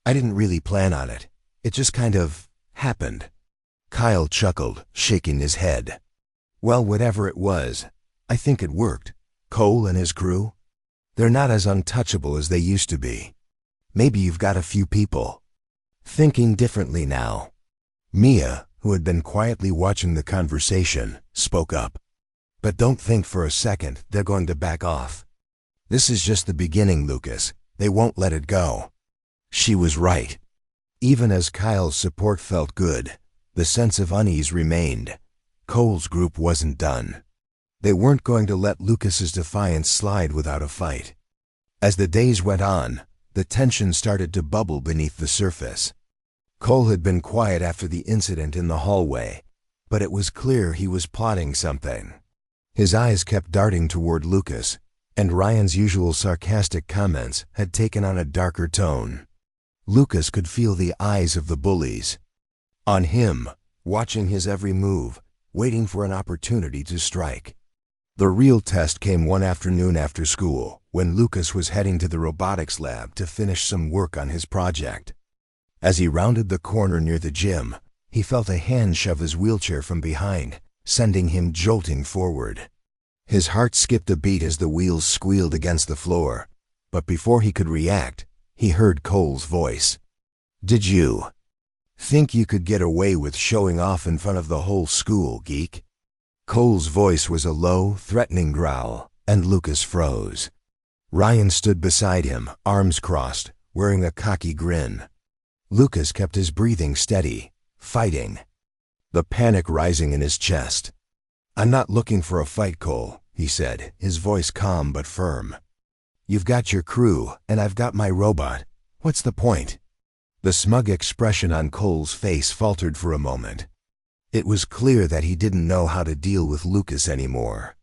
"I didn't really plan on it. It just kind of happened." Kyle chuckled, shaking his head. "Well, whatever it was, I think it worked. Cole and his crew, they're not as untouchable as they used to be. Maybe you've got a few people thinking differently now." Mia, who had been quietly watching the conversation, spoke up. "But don't think for a second they're going to back off. This is just the beginning, Lucas. They won't let it go." She was right. Even as Kyle's support felt good, the sense of unease remained. Cole's group wasn't done. They weren't going to let Lucas's defiance slide without a fight. As the days went on, the tension started to bubble beneath the surface. Cole had been quiet after the incident in the hallway, but it was clear he was plotting something. His eyes kept darting toward Lucas, and Ryan's usual sarcastic comments had taken on a darker tone. Lucas could feel the eyes of the bullies on him, watching his every move, waiting for an opportunity to strike. The real test came one afternoon after school, when Lucas was heading to the robotics lab to finish some work on his project. As he rounded the corner near the gym, he felt a hand shove his wheelchair from behind, sending him jolting forward. His heart skipped a beat as the wheels squealed against the floor, but before he could react, he heard Cole's voice. "Did you think you could get away with showing off in front of the whole school, geek?" Cole's voice was a low, threatening growl, and Lucas froze. Ryan stood beside him, arms crossed, wearing a cocky grin. Lucas kept his breathing steady, fighting, the panic rising in his chest. "I'm not looking for a fight, Cole," he said, his voice calm but firm. "You've got your crew, and I've got my robot. What's the point?" The smug expression on Cole's face faltered for a moment. It was clear that he didn't know how to deal with Lucas anymore.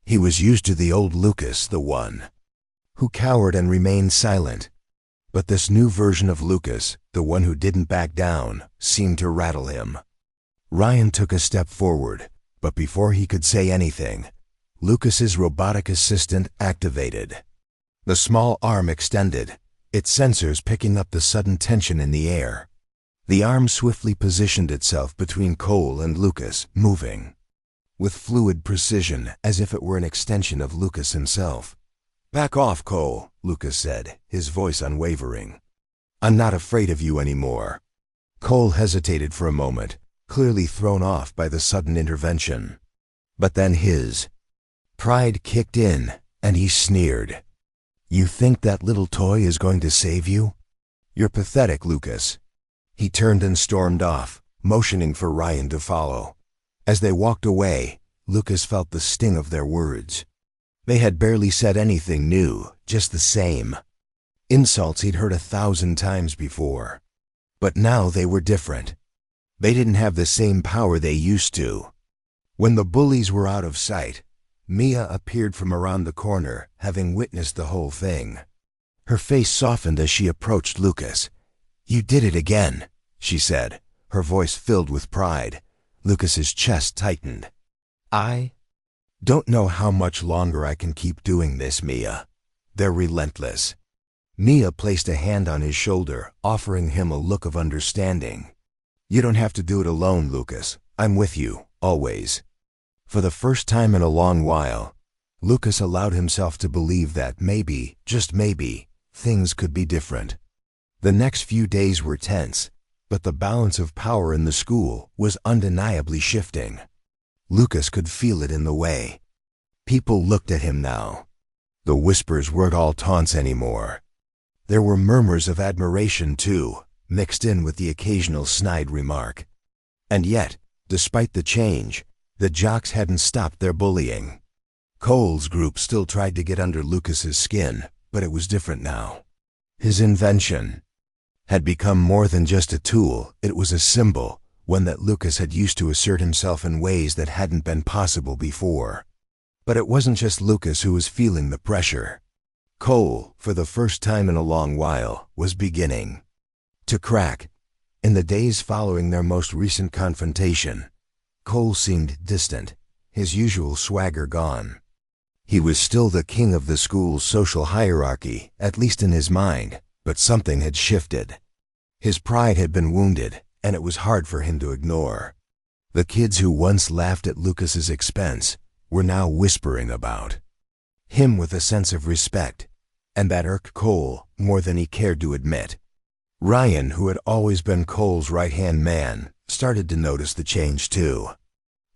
He was used to the old Lucas, the one who cowered and remained silent. But this new version of Lucas, the one who didn't back down, seemed to rattle him. Ryan took a step forward, but before he could say anything, Lucas's robotic assistant activated. The small arm extended, its sensors picking up the sudden tension in the air. The arm swiftly positioned itself between Cole and Lucas, moving with fluid precision as if it were an extension of Lucas himself. "Back off, Cole," Lucas said, his voice unwavering. "I'm not afraid of you anymore." Cole hesitated for a moment, clearly thrown off by the sudden intervention. But then his pride kicked in, and he sneered. "You think that little toy is going to save you? You're pathetic, Lucas." He turned and stormed off, motioning for Ryan to follow. As they walked away, Lucas felt the sting of their words. They had barely said anything new, just the same insults he'd heard 1,000 times before. But now they were different. They didn't have the same power they used to. When the bullies were out of sight, Mia appeared from around the corner, having witnessed the whole thing. Her face softened as she approached Lucas. "You did it again," she said, her voice filled with pride. Lucas's chest tightened. "I don't know how much longer I can keep doing this, Mia. They're relentless." Mia placed a hand on his shoulder, offering him a look of understanding. "You don't have to do it alone, Lucas. I'm with you, always." For the first time in a long while, Lucas allowed himself to believe that maybe, just maybe, things could be different. The next few days were tense, but the balance of power in the school was undeniably shifting. Lucas could feel it in the way people looked at him now. The whispers weren't all taunts anymore. There were murmurs of admiration, too, mixed in with the occasional snide remark. And yet, despite the change, the jocks hadn't stopped their bullying. Cole's group still tried to get under Lucas's skin, but it was different now. His invention had become more than just a tool. It was a symbol, one that Lucas had used to assert himself in ways that hadn't been possible before. But it wasn't just Lucas who was feeling the pressure. Cole, for the first time in a long while, was beginning to crack. In the days following their most recent confrontation, Cole seemed distant, his usual swagger gone. He was still the king of the school's social hierarchy, at least in his mind, but something had shifted. His pride had been wounded, and it was hard for him to ignore. The kids who once laughed at Lucas's expense were now whispering about him with a sense of respect, and that irked Cole more than he cared to admit. Ryan, who had always been Cole's right-hand man, started to notice the change too.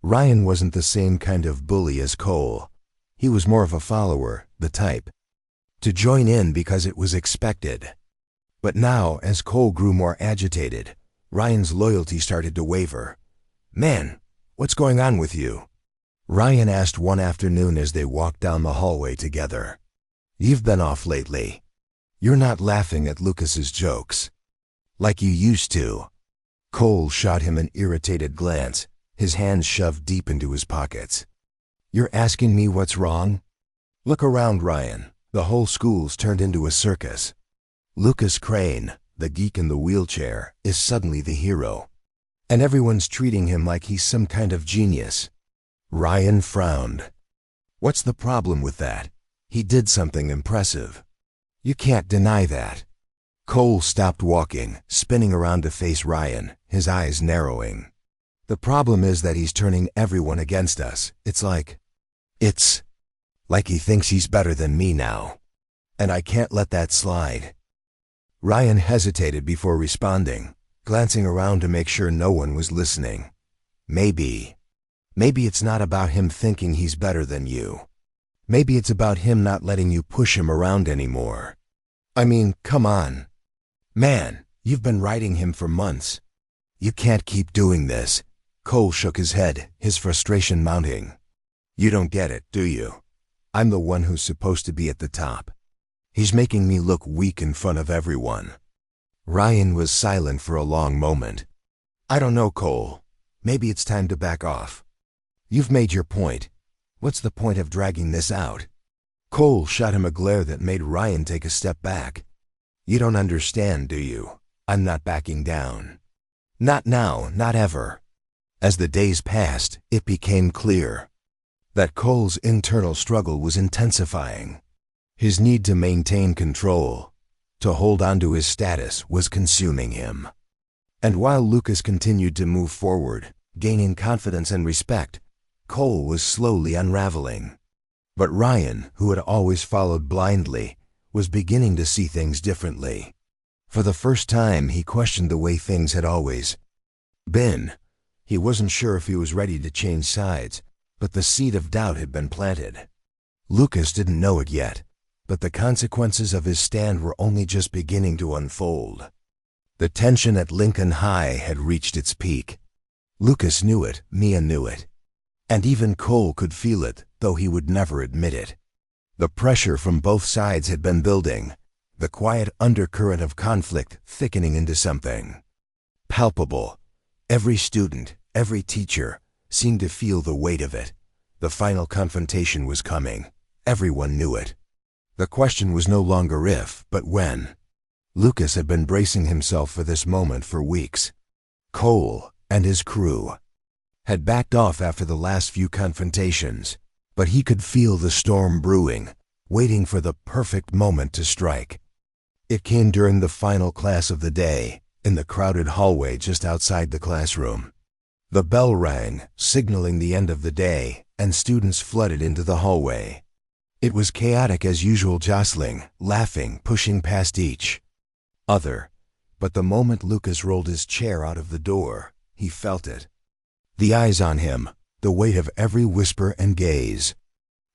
Ryan wasn't the same kind of bully as Cole. He was more of a follower, the type to join in because it was expected. But now, as Cole grew more agitated, Ryan's loyalty started to waver. "Man, what's going on with you?" Ryan asked one afternoon as they walked down the hallway together. "You've been off lately. You're not laughing at Lucas's jokes like you used to." Cole shot him an irritated glance, his hands shoved deep into his pockets. "You're asking me what's wrong? Look around, Ryan. The whole school's turned into a circus. Lucas Crane, the geek in the wheelchair, is suddenly the hero, and everyone's treating him like he's some kind of genius." Ryan frowned. "What's the problem with that? He did something impressive. You can't deny that." Cole stopped walking, spinning around to face Ryan, his eyes narrowing. "The problem is that he's turning everyone against us. It's like he thinks he's better than me now. And I can't let that slide." Ryan hesitated before responding, glancing around to make sure no one was listening. Maybe it's not about him thinking he's better than you. Maybe it's about him not letting you push him around anymore. I mean, come on. Man, you've been riding him for months. You can't keep doing this." Cole shook his head, his frustration mounting. "You don't get it, do you? I'm the one who's supposed to be at the top. He's making me look weak in front of everyone." Ryan was silent for a long moment. "I don't know, Cole. Maybe it's time to back off. You've made your point. What's the point of dragging this out?" Cole shot him a glare that made Ryan take a step back. "You don't understand, do you? I'm not backing down. Not now, not ever." As the days passed, it became clear that Cole's internal struggle was intensifying. His need to maintain control, to hold on to his status, was consuming him. And while Lucas continued to move forward, gaining confidence and respect, Cole was slowly unraveling. But Ryan, who had always followed blindly, was beginning to see things differently. For the first time, he questioned the way things had always been. He wasn't sure if he was ready to change sides, but the seed of doubt had been planted. Lucas didn't know it yet, but the consequences of his stand were only just beginning to unfold. The tension at Lincoln High had reached its peak. Lucas knew it, Mia knew it. And even Cole could feel it, though he would never admit it. The pressure from both sides had been building, the quiet undercurrent of conflict thickening into something palpable. Every student, every teacher, seemed to feel the weight of it. The final confrontation was coming. Everyone knew it. The question was no longer if, but when. Lucas had been bracing himself for this moment for weeks. Cole and his crew had backed off after the last few confrontations, but he could feel the storm brewing, waiting for the perfect moment to strike. It came during the final class of the day, in the crowded hallway just outside the classroom. The bell rang, signaling the end of the day, and students flooded into the hallway. It was chaotic as usual, jostling, laughing, pushing past each other. But the moment Lucas rolled his chair out of the door, he felt it. The eyes on him, the weight of every whisper and gaze.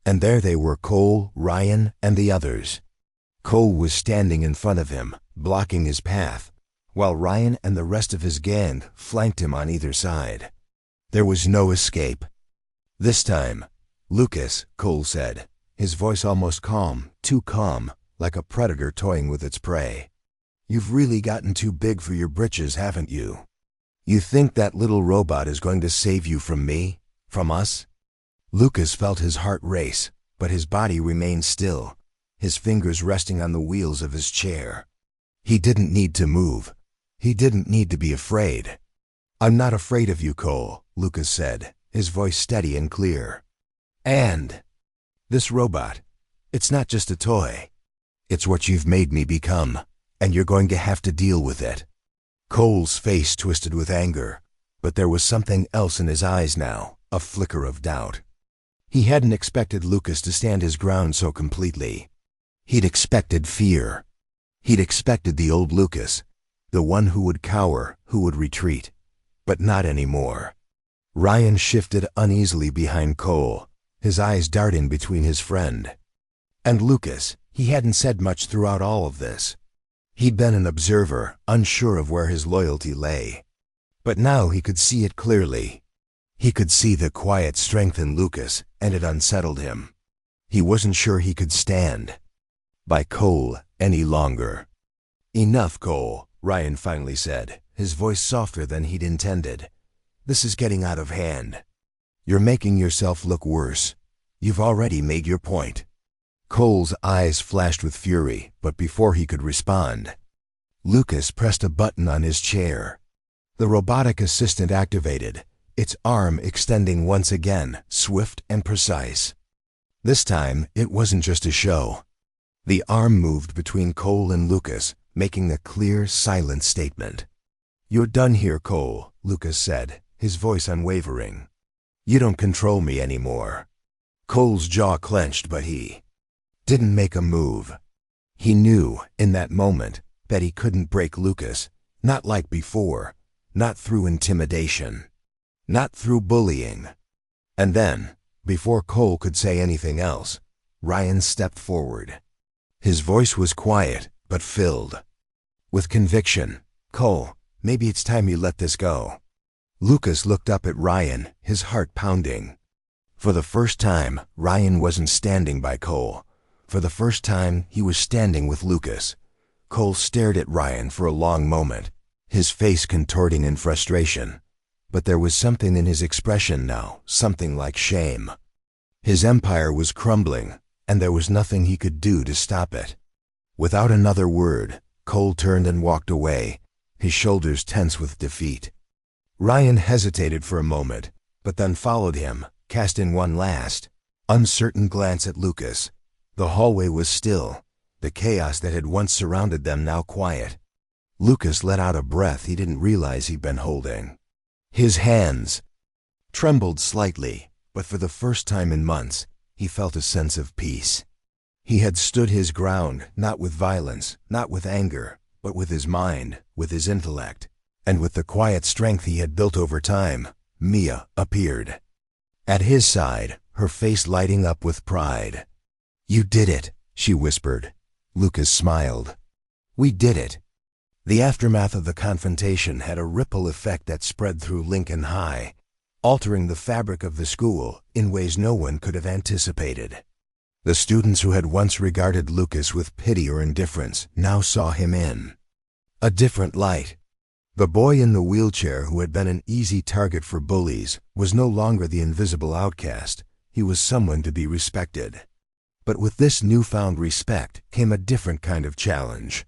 And there they were, Cole, Ryan, and the others. Cole was standing in front of him, blocking his path, while Ryan and the rest of his gang flanked him on either side. There was no escape. "This time, Lucas," Cole said, his voice almost calm, too calm, like a predator toying with its prey. "You've really gotten too big for your britches, haven't you? You think that little robot is going to save you from me? From us?" Lucas felt his heart race, but his body remained still, his fingers resting on the wheels of his chair. He didn't need to move. He didn't need to be afraid. "I'm not afraid of you, Cole," Lucas said, his voice steady and clear. "And This robot, it's not just a toy. It's what you've made me become, and you're going to have to deal with it." Cole's face twisted with anger, but there was something else in his eyes now, a flicker of doubt. He hadn't expected Lucas to stand his ground so completely. He'd expected fear. He'd expected the old Lucas, the one who would cower, who would retreat. But not anymore. Ryan shifted uneasily behind Cole, his eyes darting between his friend and Lucas. He hadn't said much throughout all of this. He'd been an observer, unsure of where his loyalty lay. But now he could see it clearly. He could see the quiet strength in Lucas, and it unsettled him. He wasn't sure he could stand by Cole any longer. "Enough, Cole," Ryan finally said, his voice softer than he'd intended. "This is getting out of hand. You're making yourself look worse. You've already made your point." Cole's eyes flashed with fury, but before he could respond, Lucas pressed a button on his chair. The robotic assistant activated, its arm extending once again, swift and precise. This time, it wasn't just a show. The arm moved between Cole and Lucas, making a clear, silent statement. "You're done here, Cole," Lucas said, his voice unwavering. "You don't control me anymore." Cole's jaw clenched, but he didn't make a move. He knew, in that moment, that he couldn't break Lucas, not like before, not through intimidation, not through bullying. And then, before Cole could say anything else, Ryan stepped forward. His voice was quiet, but filled with conviction. "Cole, maybe it's time you let this go." Lucas looked up at Ryan, his heart pounding. For the first time, Ryan wasn't standing by Cole. For the first time, he was standing with Lucas. Cole stared at Ryan for a long moment, his face contorting in frustration. But there was something in his expression now, something like shame. His empire was crumbling, and there was nothing he could do to stop it. Without another word, Cole turned and walked away, his shoulders tense with defeat. Ryan hesitated for a moment, but then followed him, casting one last, uncertain glance at Lucas. The hallway was still, the chaos that had once surrounded them now quiet. Lucas let out a breath he didn't realize he'd been holding. His hands trembled slightly, but for the first time in months, he felt a sense of peace. He had stood his ground, not with violence, not with anger, but with his mind, with his intellect, and with the quiet strength he had built over time. Mia appeared at his side, her face lighting up with pride. "You did it," she whispered. Lucas smiled. "We did it." The aftermath of the confrontation had a ripple effect that spread through Lincoln High, altering the fabric of the school in ways no one could have anticipated. The students who had once regarded Lucas with pity or indifference now saw him in a different light. The boy in the wheelchair who had been an easy target for bullies was no longer the invisible outcast. He was someone to be respected. But with this newfound respect came a different kind of challenge.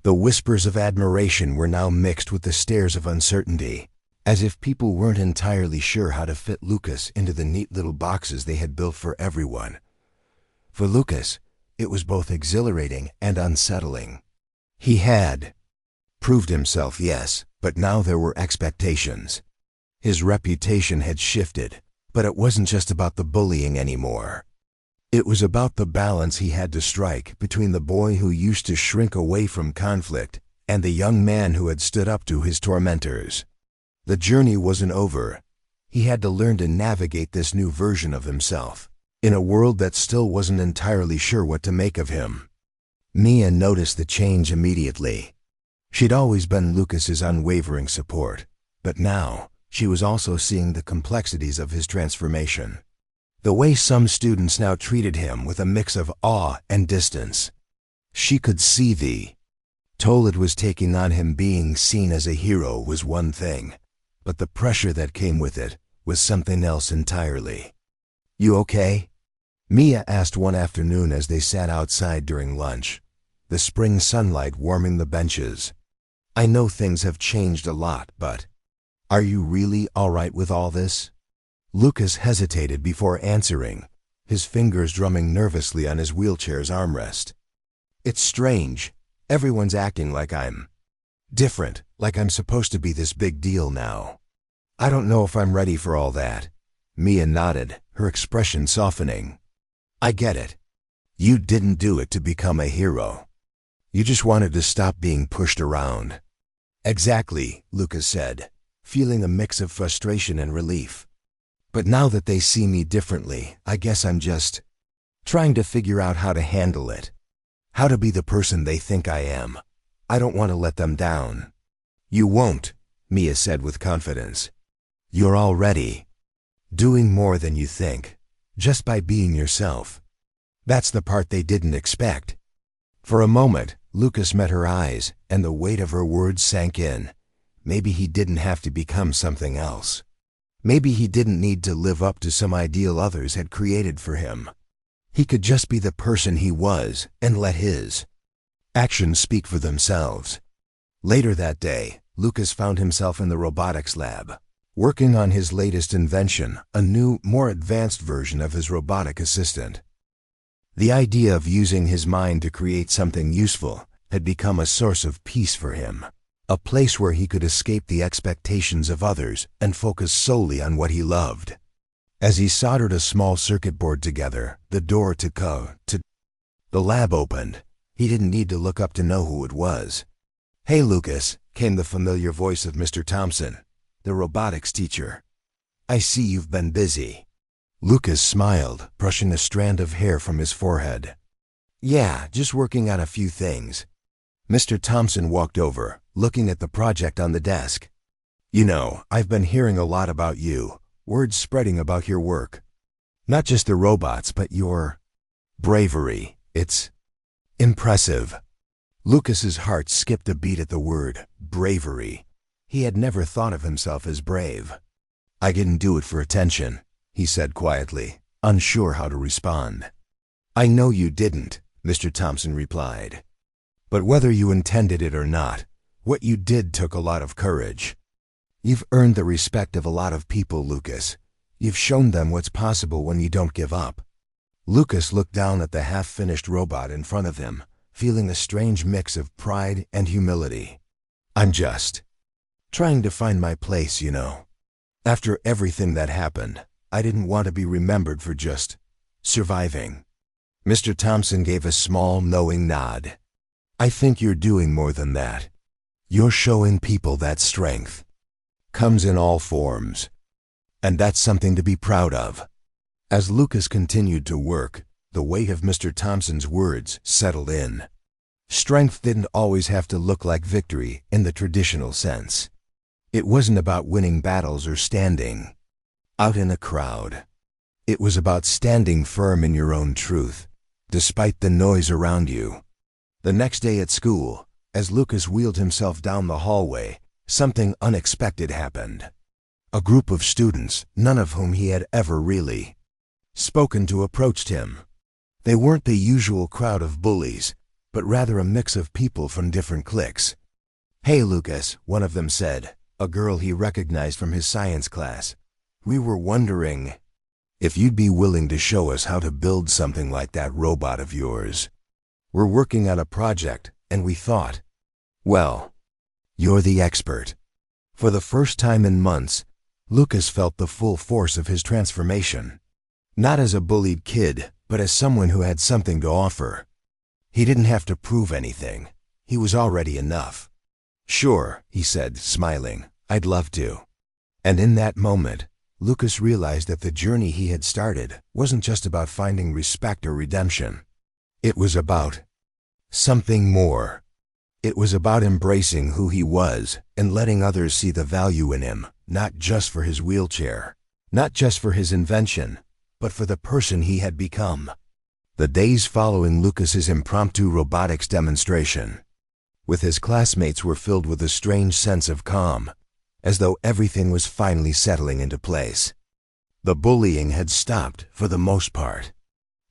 The whispers of admiration were now mixed with the stares of uncertainty, as if people weren't entirely sure how to fit Lucas into the neat little boxes they had built for everyone. For Lucas, it was both exhilarating and unsettling. He had proved himself, yes, but now there were expectations. His reputation had shifted, but it wasn't just about the bullying anymore. It was about the balance he had to strike between the boy who used to shrink away from conflict and the young man who had stood up to his tormentors. The journey wasn't over. He had to learn to navigate this new version of himself, in a world that still wasn't entirely sure what to make of him. Mia noticed the change immediately. She'd always been Lucas's unwavering support, but now she was also seeing the complexities of his transformation. The way some students now treated him with a mix of awe and distance. She could see the toll it was taking on him. Being seen as a hero was one thing, but the pressure that came with it was something else entirely. "You okay?" Mia asked one afternoon as they sat outside during lunch, the spring sunlight warming the benches. "I know things have changed a lot, but are you really all right with all this?" Lucas hesitated before answering, his fingers drumming nervously on his wheelchair's armrest. It's strange. Everyone's acting like I'm different, like I'm supposed to be this big deal now. I don't know if I'm ready for all that. Mia nodded, her expression softening. I get it. You didn't do it to become a hero. You just wanted to stop being pushed around. Exactly, Lucas said, feeling a mix of frustration and relief. But now that they see me differently, I guess I'm just trying to figure out how to handle it. How to be the person they think I am. I don't want to let them down. You won't, Mia said with confidence. You're already doing more than you think, just by being yourself. That's the part they didn't expect. For a moment, Lucas met her eyes, and the weight of her words sank in. Maybe he didn't have to become something else. Maybe he didn't need to live up to some ideal others had created for him. He could just be the person he was and let his actions speak for themselves. Later that day, Lucas found himself in the robotics lab, working on his latest invention, a new, more advanced version of his robotic assistant. The idea of using his mind to create something useful had become a source of peace for him, a place where he could escape the expectations of others and focus solely on what he loved. As he soldered a small circuit board together, the door to the lab opened. He didn't need to look up to know who it was. "Hey, Lucas," came the familiar voice of Mr. Thompson, the robotics teacher. "I see you've been busy." Lucas smiled, brushing a strand of hair from his forehead. "Yeah, just working on a few things." Mr. Thompson walked over, looking at the project on the desk. "You know, I've been hearing a lot about you, word spreading about your work. Not just the robots, but your bravery. It's impressive." Lucas's heart skipped a beat at the word bravery. He had never thought of himself as brave. "I didn't do it for attention," he said quietly, unsure how to respond. "I know you didn't," Mr. Thompson replied. "But whether you intended it or not, what you did took a lot of courage. You've earned the respect of a lot of people, Lucas. You've shown them what's possible when you don't give up." Lucas looked down at the half-finished robot in front of him, feeling a strange mix of pride and humility. "I'm just trying to find my place, you know. After everything that happened, I didn't want to be remembered for just surviving." Mr. Thompson gave a small, knowing nod. "I think you're doing more than that. You're showing people that strength comes in all forms. And that's something to be proud of." As Lucas continued to work, the weight of Mr. Thompson's words settled in. Strength didn't always have to look like victory in the traditional sense. It wasn't about winning battles or standing out in a crowd. It was about standing firm in your own truth, despite the noise around you. The next day at school, as Lucas wheeled himself down the hallway, something unexpected happened. A group of students, none of whom he had ever really spoken to, approached him. They weren't the usual crowd of bullies, but rather a mix of people from different cliques. "Hey, Lucas," one of them said, a girl he recognized from his science class. "We were wondering if you'd be willing to show us how to build something like that robot of yours. We're working on a project, and we thought, well, you're the expert." For the first time in months, Lucas felt the full force of his transformation. Not as a bullied kid, but as someone who had something to offer. He didn't have to prove anything. He was already enough. "Sure," he said, smiling. "I'd love to." And in that moment, Lucas realized that the journey he had started wasn't just about finding respect or redemption. It was about something more. It was about embracing who he was and letting others see the value in him, not just for his wheelchair, not just for his invention, but for the person he had become. The days following Lucas's impromptu robotics demonstration with his classmates were filled with a strange sense of calm, as though everything was finally settling into place. The bullying had stopped for the most part.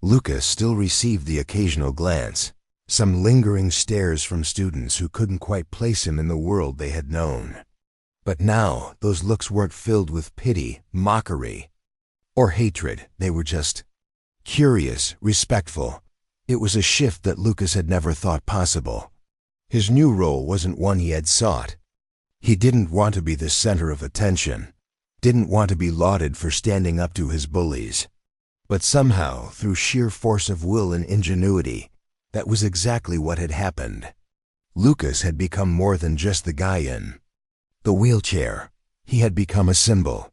Lucas still received the occasional glance, some lingering stares from students who couldn't quite place him in the world they had known. But now those looks weren't filled with pity, mockery, or hatred. They were just Curious, respectful. It was a shift that Lucas had never thought possible. His new role wasn't one he had sought. He didn't want to be the center of attention, didn't want to be lauded for standing up to his bullies. But somehow, through sheer force of will and ingenuity, that was exactly what had happened. Lucas had become more than just the guy in the wheelchair. He had become a symbol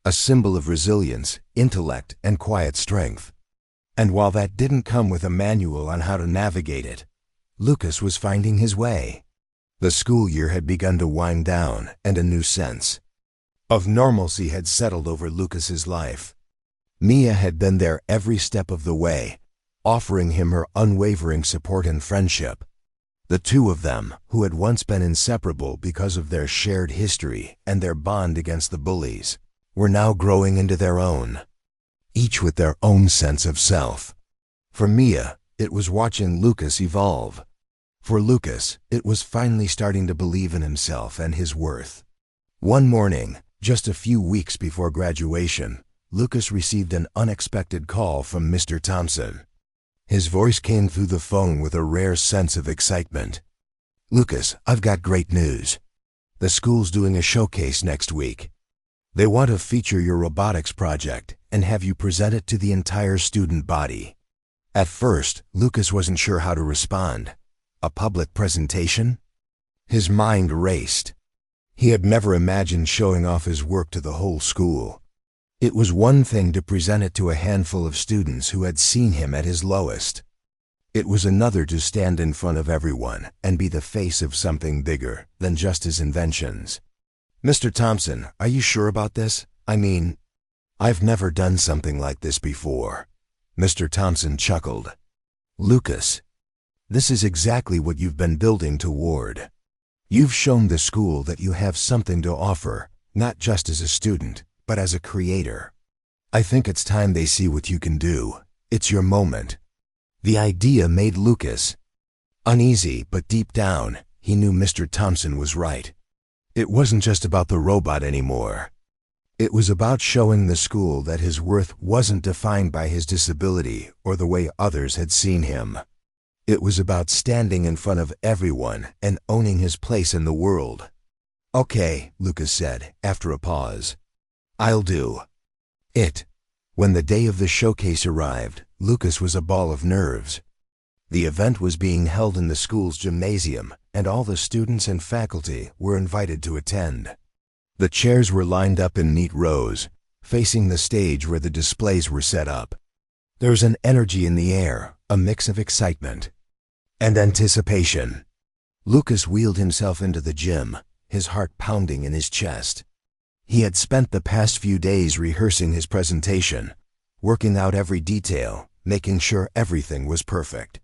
of resilience, intellect, and quiet strength. And while that didn't come with a manual on how to navigate it, Lucas was finding his way. The school year had begun to wind down, and a new sense of normalcy had settled over Lucas's life. Mia had been there every step of the way, offering him her unwavering support and friendship. The two of them, who had once been inseparable because of their shared history and their bond against the bullies, were now growing into their own, each with their own sense of self. For Mia, it was watching Lucas evolve. For Lucas, it was finally starting to believe in himself and his worth. One morning, just a few weeks before graduation, Lucas received an unexpected call from Mr. Thompson. His voice came through the phone with a rare sense of excitement. "Lucas, I've got great news. The school's doing a showcase next week. They want to feature your robotics project and have you present it to the entire student body." At first, Lucas wasn't sure how to respond. A public presentation? His mind raced. He had never imagined showing off his work to the whole school. It was one thing to present it to a handful of students who had seen him at his lowest. It was another to stand in front of everyone and be the face of something bigger than just his inventions. "Mr. Thompson, are you sure about this? I mean, I've never done something like this before." Mr. Thompson chuckled. "Lucas, this is exactly what you've been building toward. You've shown the school that you have something to offer, not just as a student, but as a creator. I think it's time they see what you can do. It's your moment." The idea made Lucas uneasy, but deep down, he knew Mr. Thompson was right. It wasn't just about the robot anymore. It was about showing the school that his worth wasn't defined by his disability or the way others had seen him. It was about standing in front of everyone and owning his place in the world. "Okay," Lucas said, after a pause. "I'll do it." When the day of the showcase arrived, Lucas was a ball of nerves. The event was being held in the school's gymnasium, and all the students and faculty were invited to attend. The chairs were lined up in neat rows, facing the stage where the displays were set up. There was an energy in the air, a mix of excitement and anticipation. Lucas wheeled himself into the gym, his heart pounding in his chest. He had spent the past few days rehearsing his presentation, working out every detail, making sure everything was perfect.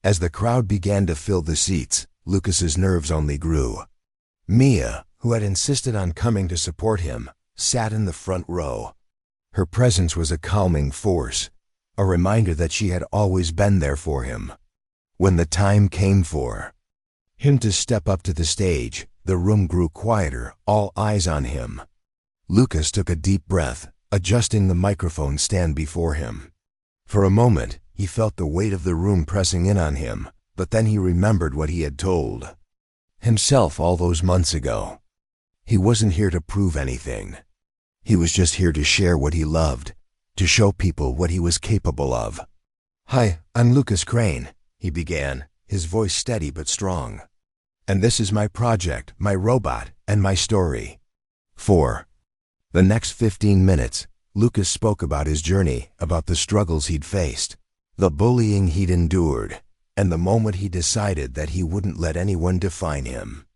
As the crowd began to fill the seats, Lucas's nerves only grew. Mia, who had insisted on coming to support him, sat in the front row. Her presence was a calming force, a reminder that she had always been there for him. When the time came for him to step up to the stage, the room grew quieter, all eyes on him. Lucas took a deep breath, adjusting the microphone stand before him. For a moment, he felt the weight of the room pressing in on him, but then he remembered what he had told himself all those months ago. He wasn't here to prove anything. He was just here to share what he loved, to show people what he was capable of. "Hi, I'm Lucas Crane," he began, his voice steady but strong. "And this is my project, my robot, and my story." For the next 15 minutes, Lucas spoke about his journey, about the struggles he'd faced, the bullying he'd endured, and the moment he decided that he wouldn't let anyone define him.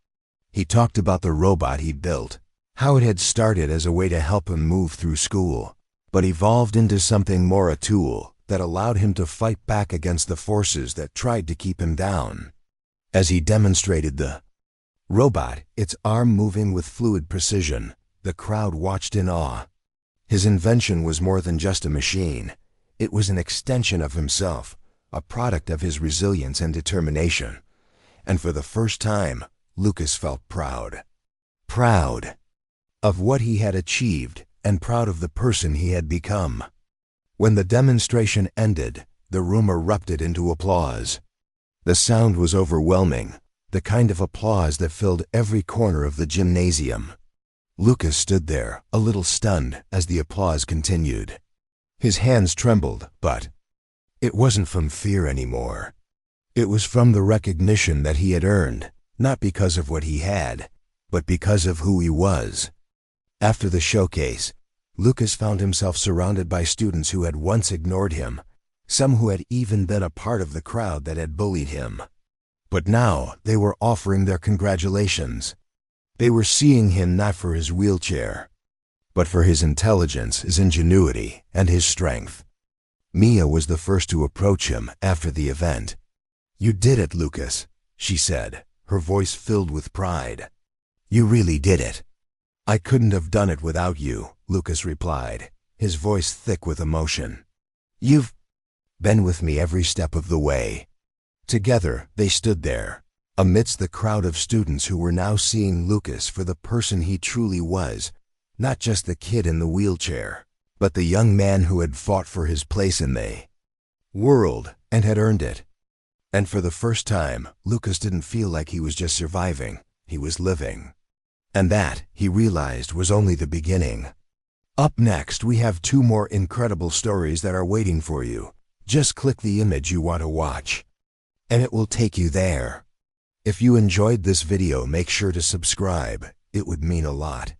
He talked about the robot he'd built, how it had started as a way to help him move through school, but evolved into something more, a tool that allowed him to fight back against the forces that tried to keep him down. As he demonstrated the robot, its arm moving with fluid precision, the crowd watched in awe. His invention was more than just a machine. It was an extension of himself, a product of his resilience and determination. And for the first time, Lucas felt proud. Proud of what he had achieved and proud of the person he had become. When the demonstration ended, the room erupted into applause. The sound was overwhelming, the kind of applause that filled every corner of the gymnasium. Lucas stood there, a little stunned, as the applause continued. His hands trembled, but it wasn't from fear anymore. It was from the recognition that he had earned, not because of what he had, but because of who he was. After the showcase, Lucas found himself surrounded by students who had once ignored him, some who had even been a part of the crowd that had bullied him. But now they were offering their congratulations. They were seeing him not for his wheelchair, but for his intelligence, his ingenuity, and his strength. Mia was the first to approach him after the event. "You did it, Lucas," she said, her voice filled with pride. "You really did it." "I couldn't have done it without you," Lucas replied, his voice thick with emotion. "You've been with me every step of the way." Together, they stood there, amidst the crowd of students who were now seeing Lucas for the person he truly was, not just the kid in the wheelchair, but the young man who had fought for his place in the world and had earned it. And for the first time, Lucas didn't feel like he was just surviving, he was living. And that, he realized, was only the beginning. Up next, we have 2 more incredible stories that are waiting for you. Just click the image you want to watch, and it will take you there. If you enjoyed this video, make sure to subscribe. It would mean a lot.